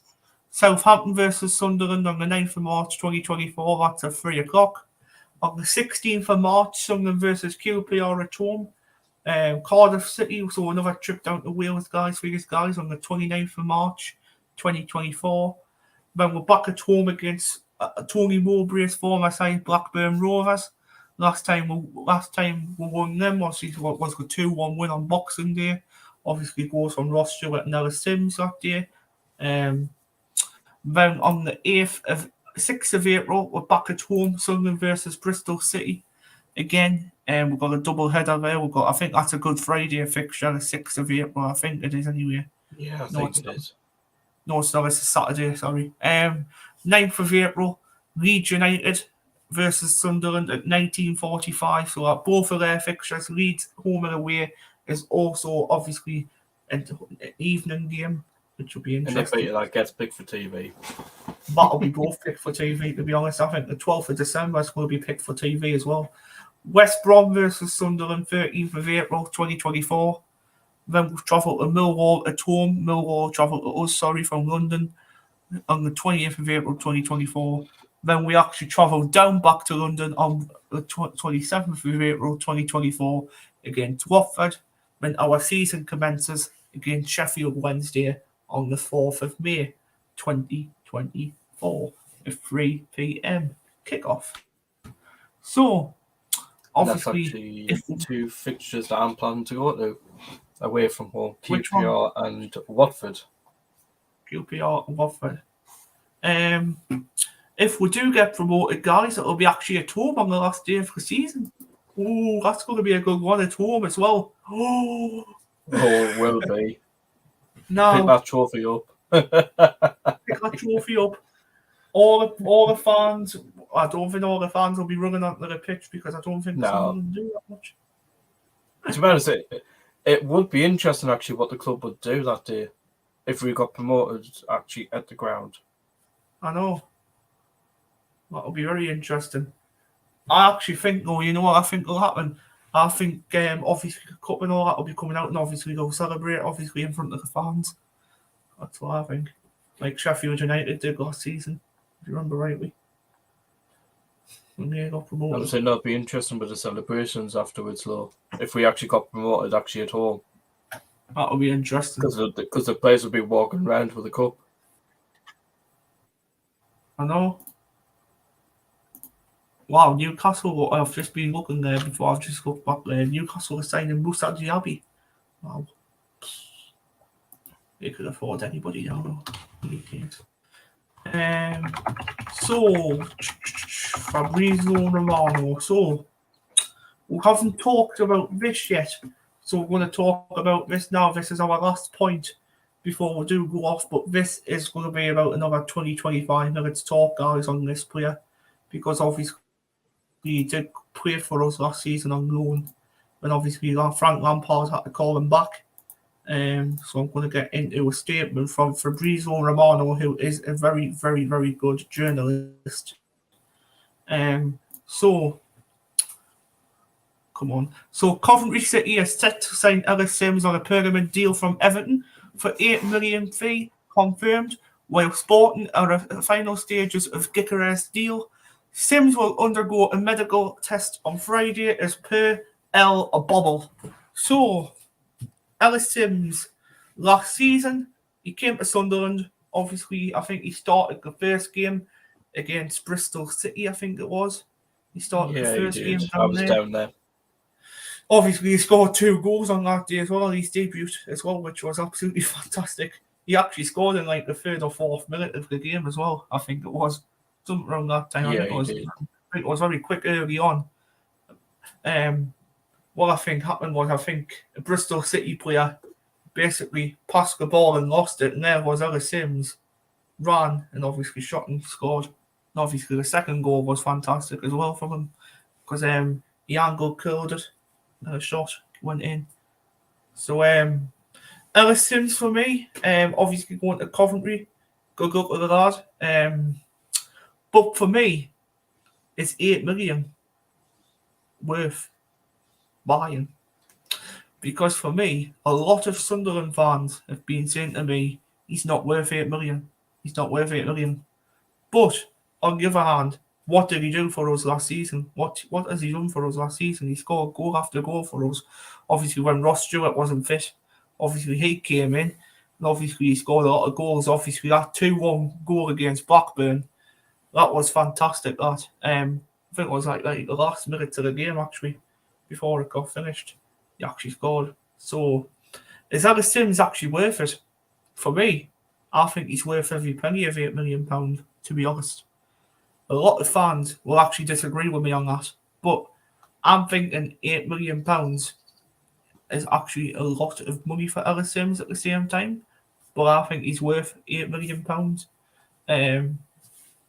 Southampton versus Sunderland on the 9th of March 2024, that's at 3 o'clock. On the 16th of March, Sunderland versus QPR at home. Cardiff City, so another trip down to Wales, guys, for you guys on the 29th of March 2024. Then we're back at home against Tony Mowbray's former side, Blackburn Rovers. Last time we won them, obviously it was a 2-1 win on Boxing Day. Obviously goes from Ross Stewart and Ellis Sims that day. Then on the 6th of April, we're back at home, Sunderland versus Bristol City. Again, we've got a double header there. I think that's a Good Friday fixture, the 6th of April. I think it is anyway. Yeah, I think it is. No, it's not. It's a Saturday, sorry. 9th of April, Leeds United versus Sunderland at 19:45. So both of their fixtures, Leeds home and away, is also obviously an evening game, which will be interesting. And if that gets picked for TV. That'll be both picked for TV, to be honest. I think the 12th of December is going to be picked for TV as well. West Brom versus Sunderland, 13th of April 2024. Then we've travelled to Millwall at home. Millwall travelled to us, from London on the 20th of April 2024. Then we actually travelled down back to London on the 27th of April 2024 against Watford. Then our season commences against Sheffield Wednesday on the 4th of May 2024 at 3 p.m. kickoff. So, obviously, that's actually two fixtures that I'm planning to go to away from home: QPR and Watford. QPR and Watford. If we do get promoted, guys, it'll be actually at home on the last day of the season. Oh, that's going to be a good one at home as well. Oh, it will be. No. Pick that trophy up. Pick that trophy up. All the fans, I don't think all the fans will be running onto the pitch because I don't think some of them do that much. To be honest, it would be interesting actually what the club would do that day if we got promoted actually at the ground. I know. That'll be very interesting. I actually think, though, you know what I think will happen? I think obviously the cup and all that will be coming out and obviously they'll celebrate obviously in front of the fans. That's what I think. like Sheffield United did last season, if you remember rightly. When they got promoted. I'm saying that'd be interesting with the celebrations afterwards, though. If we actually got promoted actually at home. That would be interesting. Because the players would be walking around with a cup. I know. Wow, Newcastle, I've just been looking there before, I've just looked back there. Newcastle is signing Moussa Diaby. Wow. They could afford anybody now. So, Fabrizio Romano. So, we haven't talked about this yet. So, we're going to talk about this now. This is our last point before we do go off. But this is going to be about another 20-25 minutes talk, guys, on this player. Because obviously, he did play for us last season on loan. And obviously, Frank Lampard had to call him back. So I'm going to get into a statement from Fabrizio Romano, who is a very, very, very good journalist. So, come on. So Coventry City is set to sign Ellis Sims on a permanent deal from Everton for £8 million fee, confirmed, while Sporting are at the final stages of Gyökeres deal. Sims will undergo a medical test on Friday as per El Bobble. So, Ellis Sims, last season, he came to Sunderland. Obviously, I think he started the first game against Bristol City, I think it was. He started the first game down there. Obviously, he scored 2 goals on that day as well, his debut as well, which was absolutely fantastic. He actually scored in like the 3rd or 4th minute of the game as well, I think it was. Something around that time. Yeah, I think it was very quick early on. What I think happened was, I think a Bristol City player basically passed the ball and lost it, and there was Ellis Sims, ran and obviously shot and scored. And obviously the second goal was fantastic as well from him, because he angled, curled it, and a shot went in. So Ellis Sims for me, obviously going to Coventry, good luck with the lad. But for me, it's 8 million worth buying. Because for me, a lot of Sunderland fans have been saying to me, he's not worth 8 million. He's not worth 8 million. But on the other hand, what did he do for us last season? What has he done for us last season? He scored goal after goal for us. Obviously, when Ross Stewart wasn't fit, obviously he came in, and obviously he scored a lot of goals. Obviously, that 2-1 goal against Blackburn, that was fantastic. That I think it was like the last minute of the game actually, before it got finished. He actually scored. So, is Ellis Sims actually worth it? For me, I think he's worth every penny of £8 million, to be honest. A lot of fans will actually disagree with me on that, but I'm thinking £8 million is actually a lot of money for Ellis Sims at the same time, but I think he's worth £8 million.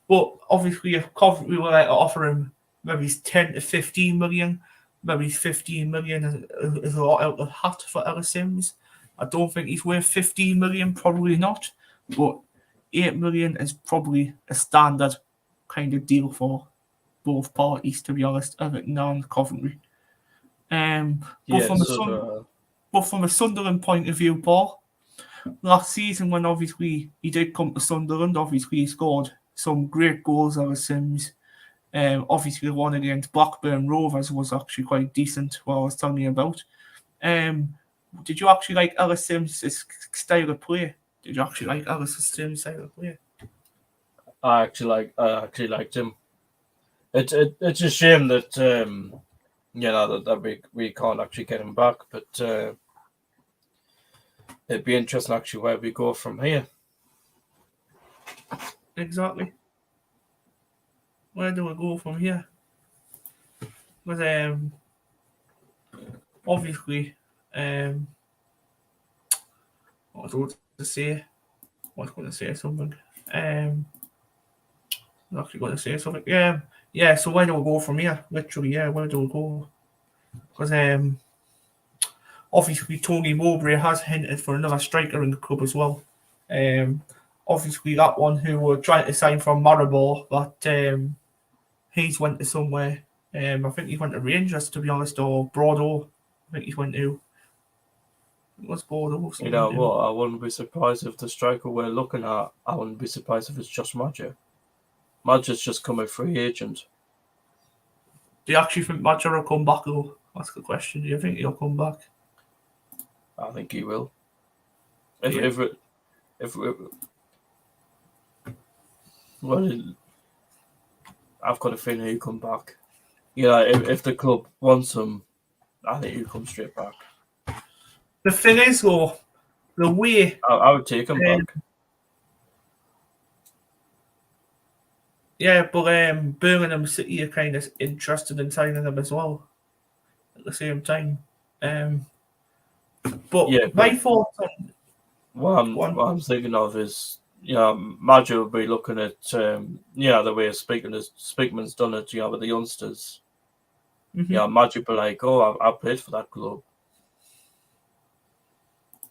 But obviously, if Coventry were to offer him maybe 10 to 15 million, maybe 15 million is a lot out of the hat for Ellis Sims. I don't think he's worth 15 million, probably not, but 8 million is probably a standard kind of deal for both parties, to be honest, Everton and Coventry. But from a Sunderland point of view, Paul, last season when obviously he did come to Sunderland, obviously he scored some great goals, Ellis Sims. Obviously the one against Blackburn Rovers was actually quite decent, what I was telling you about. Did you actually like Ellis Sims' style of play? Did you actually like Ellis Sims' style of play? I actually liked him. It's a shame that that we can't actually get him back, but it'd be interesting actually where we go from here. Exactly. Where do we go from here? Because obviously, what was I going to say? I was going to say something. I'm actually going to say something. Yeah. So where do we go from here? Literally, yeah. Where do we go? Because obviously Tony Mowbray has hinted for another striker in the club as well. Obviously that one who were trying to sign from Maribor, but he's went to somewhere. I think he went to Rangers, to be honest, or Bordeaux. I think he went to. It was Bordeaux. You know what? I wouldn't be surprised if the striker we're looking at. I wouldn't be surprised if it's just Madger. Madger's just come a free agent. Do you actually think Madger will come back, though? That's the question. Do you think he'll come back? I think he will. Well, I've got a feeling he'll come back. Yeah, if the club wants him, I think he'll come straight back. The thing is, though, the way I would take him back. Yeah, but Birmingham City are kind of interested in signing him as well at the same time. But Yeah, my but thoughts on what I'm thinking of is, Madger will be looking at, the way Speakman's done it, with the youngsters. Madger will be like, oh, I played for that club.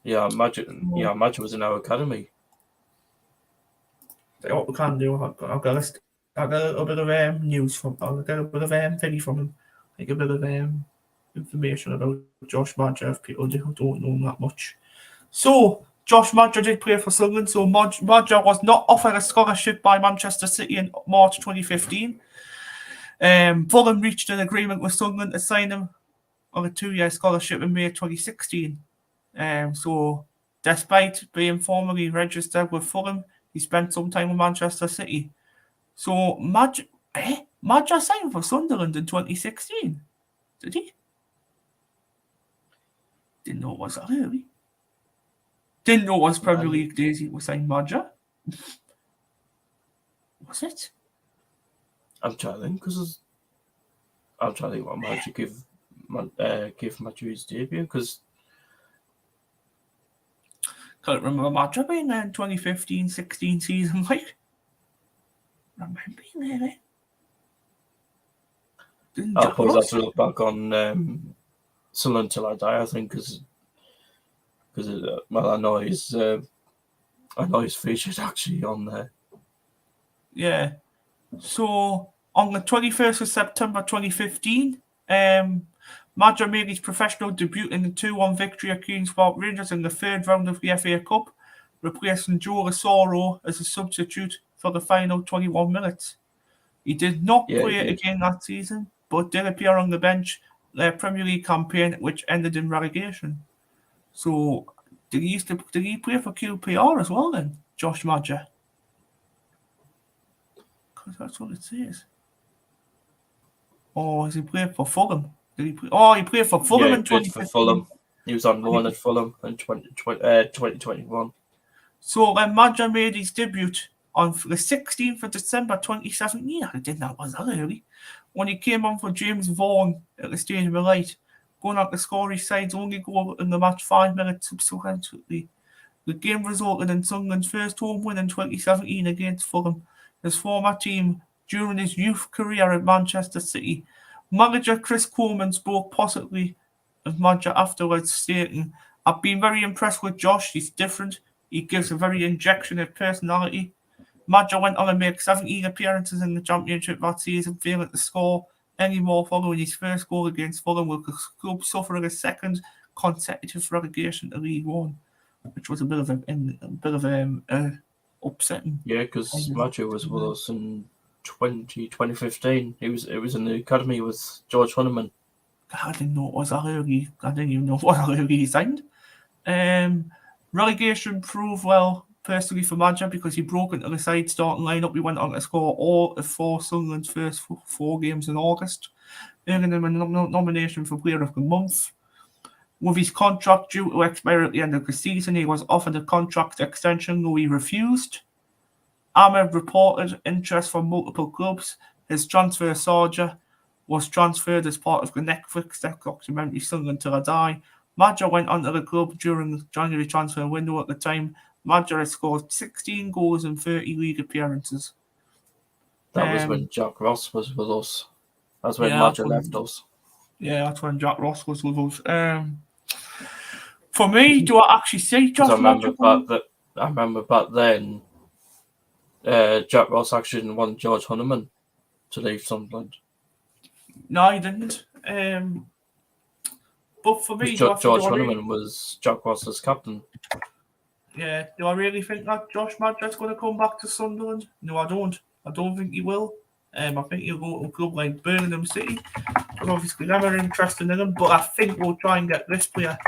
Madger was in our academy. What we can do, I've got a little bit of news from, I'll get a bit of video from him, like a bit of information about Josh Madger if people don't know that much. So, Josh Madger did play for Sunderland, so Madger was not offered a scholarship by Manchester City in March 2015. Fulham reached an agreement with Sunderland to sign him on a 2-year scholarship in May 2016. So, despite being formally registered with Fulham, he spent some time with Manchester City. So, Madger signed for Sunderland in 2016. Did he? Didn't know it was that early. Didn't know it was Premier League days he was signed Madger. Was it? I'm trying to think, because I'm trying to think what Madger give Madger his debut, because Can't remember Madger being there in 2015-16 season, like. Remember him being there, I'll probably have to look back on Sunderland Till I Die, I think, because I know he's featured actually on there. Yeah. So on the 21st of September 2015, Madger made his professional debut in the 2-1 victory at Queen's Park Rangers in the third round of the FA Cup, replacing Joe Asoro as a substitute for the final 21 minutes. He did not play again that season, but did appear on the bench their Premier League campaign, which ended in relegation. So, did he play for QPR as well then, Josh Madger? Because that's what it says. Or has he played for Fulham? Did he play? Oh, he played for Fulham in 2015. For Fulham. He was on loan at Fulham in 2021. So when Madger made his debut on the 16th of December 2017, I didn't know it was that early, when he came on for James Vaughan at the Stadium of Light, going on to score his side's only goal in the match 5 minutes subsequently. The game resulted in Sunderland's first home win in 2017 against Fulham, his former team during his youth career at Manchester City. Manager Chris Coleman spoke positively of Madger afterwards, stating, "I've been very impressed with Josh. He's different. He gives a very injection of personality." Madger went on to make 17 appearances in the Championship that season, failing to score any more following his first goal against Fulham, with the club suffering a second consecutive relegation to League One, which was a bit of upsetting. Yeah, because Madger was with us in 2015. It was in the academy with George Honeyman. I didn't know it was that early. I didn't even know what early he signed. Relegation proved well personally for Madger because he broke into the side starting lineup. He went on to score all of Sunderland's first 4 games in August, earning him a nomination for Player of the Month. With his contract due to expire at the end of the season, he was offered a contract extension, though he refused. Ahmed reported interest from multiple clubs. His transfer Sarja was transferred as part of the Netflix documentary Sunderland Till I Die. Madger went onto the club during the January transfer window. At the time, Madger had scored 16 goals in 30 league appearances. That was when Jack Ross was with us. That's when Madger left us. Yeah, that's when Jack Ross was with us. For me, do I actually see Josh Madger? I remember back then, Jack Ross actually didn't want George Honeyman to leave Sunderland. No, he didn't. But for me, George Honeyman was Jack Ross's captain. Yeah, do I really think that Josh Madgett's going to come back to Sunderland? No, I don't. I don't think he will. I think he'll go to a club like Birmingham City. But obviously, never interested in him. But I think we'll try and get this player.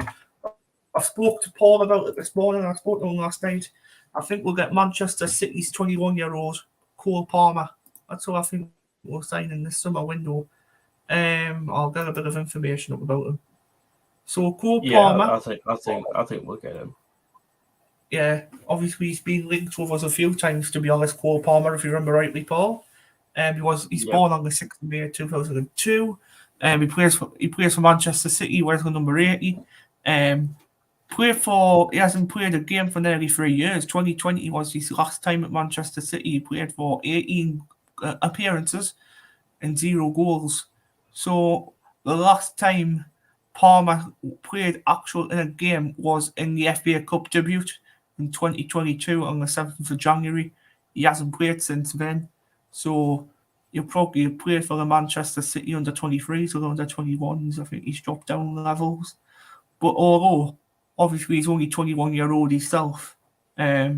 I spoke to Paul about it this morning. I spoke to him last night. I think we'll get Manchester City's 21-year-old Cole Palmer. That's who I think we'll sign in this summer window. I'll get a bit of information up about him. So Cole Palmer. I think we'll get him. Yeah, obviously he's been linked with us a few times, to be honest, Cole Palmer, if you remember rightly, Paul. He's born on the 6th of May 2002. He plays for Manchester City, wears the number 80. He hasn't played a game for nearly 3 years. 2020 was his last time at Manchester City. He played for 18 appearances and 0 goals. So the last time Palmer played in a game was in the FA Cup debut in 2022 on the 7th of January. He hasn't played since then. So he'll probably play for the Manchester City under 23s or under 21s. I think he's dropped down levels. But although, obviously, he's only 21-year-old himself, I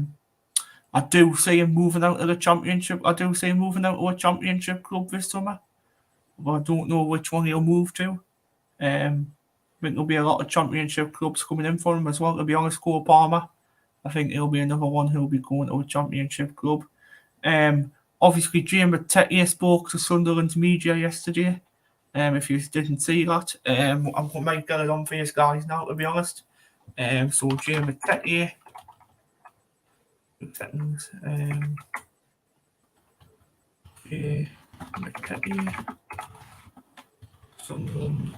do see him moving out of the Championship. I do see him moving out to a Championship club this summer. But I don't know which one he'll move to. I think there'll be a lot of Championship clubs coming in for him as well, to be honest, Cole Palmer. I think he'll be another one who'll be going to a Championship club. Obviously, Jamie Tetier spoke to Sunderland's media yesterday. If you didn't see that, I might get it on for you guys now, to be honest. So Jamie Tetier. 2 seconds. Tetier. Sunderland.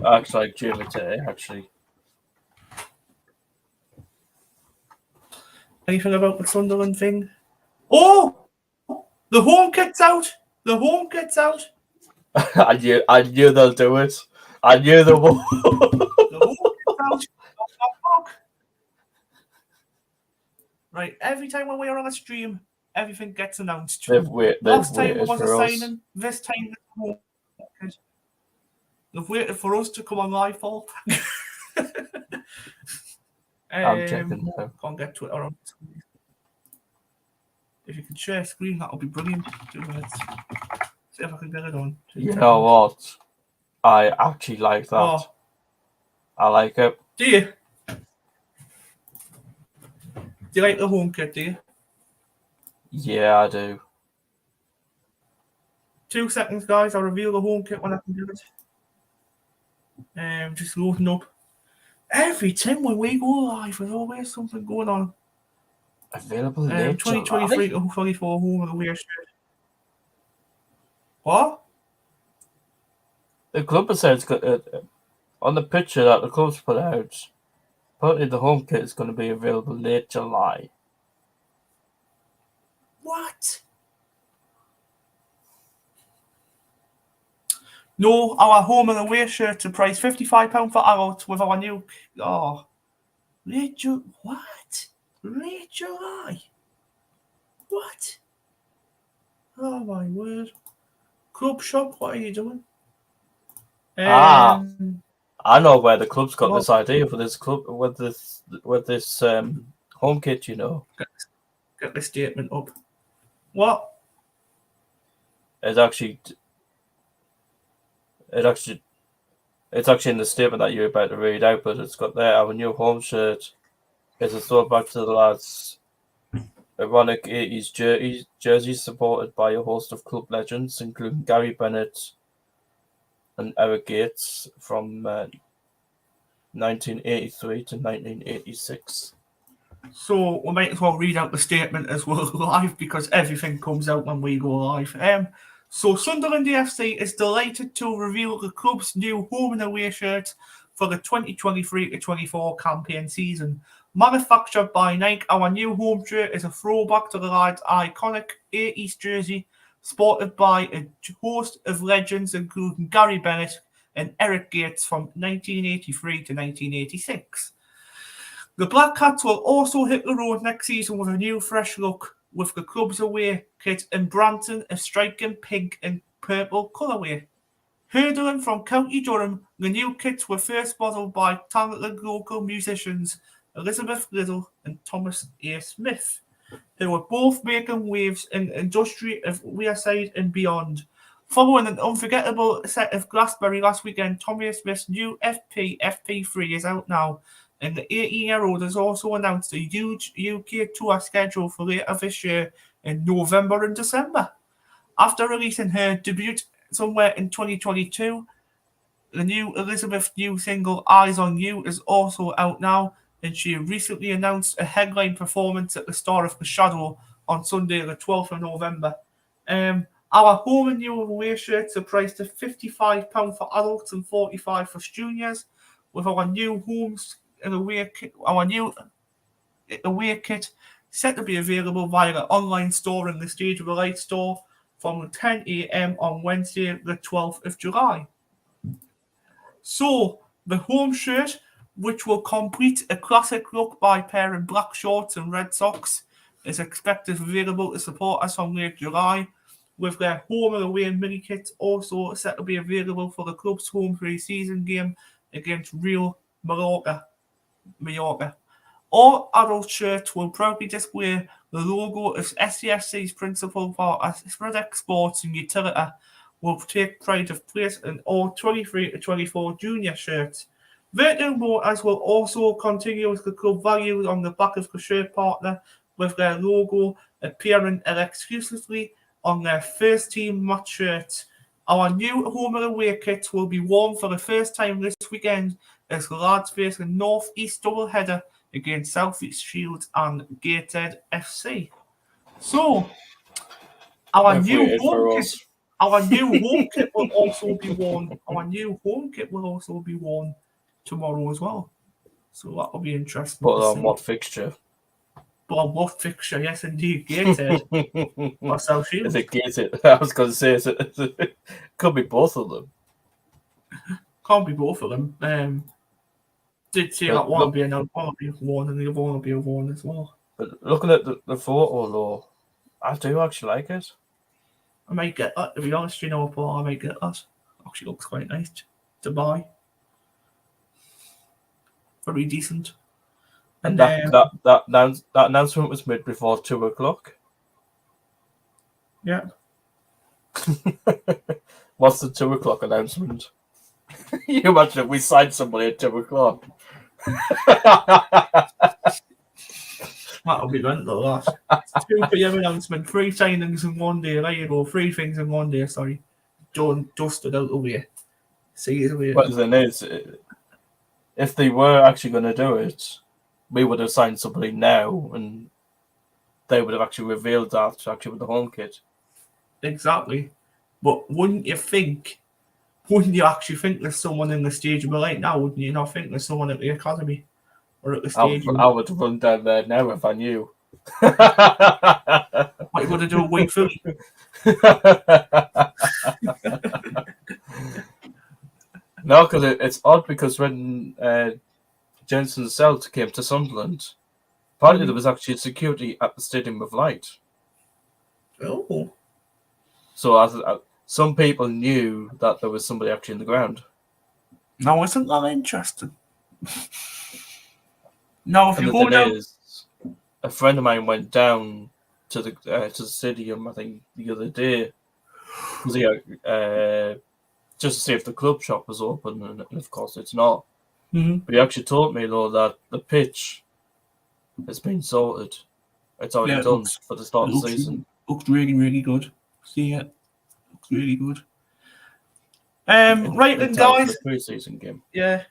Acts like Jamie Tetier, actually. Anything about the Sunderland thing? Oh! The home kit's out! The home kit's out! I knew they'll do it. I knew they will. The home kit's out. Right, every time when we're on a stream, everything gets announced. Last time it was a signing, this time it's a home kit. They've waited for us to come on live, Paul. I'm checking now. Can't get Twitter on. If you can share screen, that'll be brilliant. 2 minutes. See if I can get it on. You know what? I actually like that. Oh. I like it. Do you? Do you like the home kit, do you? Yeah, I do. 2 seconds, guys. I'll reveal the home kit when I can do it. Just loading up. Every time when we go live, there's always something going on. Available in 2023 to 24 home and away shirt. What? The club has said it's got on the picture that the club's put out. Apparently, the home kit is going to be available late July. What? No, our home and away shirt to price £55 for adults with our new. Oh, late July. What? Late July? What? Oh my word! Club shop, what are you doing? I know where the club's got this idea for this club with this home kit. You know, get the statement up. What? It's actually in the statement that you're about to read out, but it's got there. Our new home shirt is a throwback to the lads' ironic 80s jerseys supported by a host of club legends, including Gary Bennett and Eric Gates from 1983 to 1986. So we might as well read out the statement as well live because everything comes out when we go live. So Sunderland FC is delighted to reveal the club's new home and away shirt for the 2023-24 campaign season. Manufactured by Nike, our new home shirt is a throwback to the lads' iconic 80s jersey, sported by a host of legends including Gary Bennett and Eric Gates from 1983 to 1986. The Black Cats will also hit the road next season with a new fresh look. with the club's away kit in Branton, a striking pink and purple colourway. Hurdling from County Durham, the new kits were first modelled by talented local musicians Elizabeth Little and Thomas A. Smith, who were both making waves in the industry of Wearside and beyond. Following an unforgettable set of Glastonbury last weekend, Tommy Smith's new FP3 is out now, and the 18-year-old has also announced a huge UK tour schedule for later this year in November and December. After releasing her debut somewhere in 2022, the new Elizabeth New single Eyes on You is also out now, and she recently announced a headline performance at the Star of the Shadow on Sunday, the 12th of November. Our home and new away shirts are priced at £55 for adults and £45 for juniors, with our new homes and away kit, kit set to be available via the online store in the Stage of the Light store from 10 a.m. on Wednesday, the 12th of July. So, the home shirt, which will complete a classic look by pairing black shorts and red socks, is expected available to support us from late July, with their home and away mini kits also set to be available for the club's home pre-season game against Real Mallorca. All adult shirts will proudly display the logo of SCFC's principal partner, Spreadex Sports and Utilita, will take pride of place in all 23 to 24 junior shirts. Virtual Motors will also continue with the club values on the back of the shirt partner, with their logo appearing exclusively on their first team match shirts. Our new home and away kits will be worn for the first time this weekend as the lads face a north-east doubleheader against South East Shields and Gateshead FC. So, our new home kit will also be worn. Our new home kit will also be worn tomorrow as well. So that will be interesting. But on what fixture? But on what fixture? Yes, indeed, Gateshead or South Shields. Is it Gateshead? I was going to say it could be both of them. Can't be both of them. Did say that one will be another one will be worn and the other one will be worn as well. But looking at the photo though, I do actually like it. I might get that, to be honest, Paul, I might get that. Actually looks quite nice to buy. Very decent. And that announcement was made before 2:00. Yeah. What's the 2:00 announcement? You imagine if we signed somebody at 2:00. That'll be mental, that. 2 p.m. announcement, 3 signings in one day. There you go, 3 things in one day, sorry. Done, dusted out the way. See you later. But the thing is, if they were actually going to do it, we would have signed somebody now and they would have actually revealed that actually with the home kit. Exactly. But wouldn't you actually think there's someone in the stadium right now? Wouldn't you not think there's someone at the academy or at the stadium? I would run down there now if I knew. What are you going to do at Wake Philly? No, because it's odd because when Jensen Selt came to Sunderland, apparently there was actually security at the Stadium of Light. Oh. So some people knew that there was somebody actually in the ground. No, isn't that interesting? No, if you go down... a friend of mine went down to the stadium, I think, the other day, just to see if the club shop was open, and of course it's not. Mm-hmm. But he actually told me, though, that the pitch has been sorted. It's already done for the start of the season. Looks really, really good. See it? Looks really good. Right then, guys. The pre-season game. Yeah.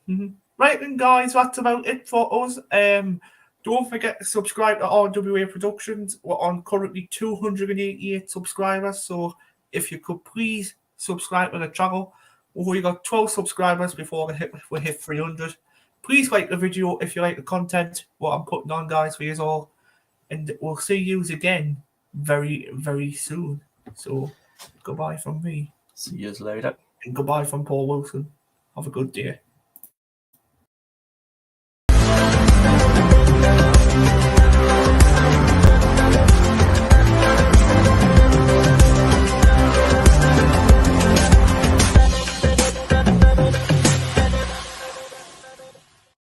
Mm-hmm. Right then, guys, that's about it for us. Don't forget to subscribe to RWA Productions. We're on currently 288 subscribers, so if you could please subscribe to the channel. We got 12 subscribers before we hit 300. Please like the video if you like the content, what I'm putting on, guys, for you all. And we'll see you again very, very soon. So, goodbye from me. See you later. And goodbye from Paul Wilson. Have a good day.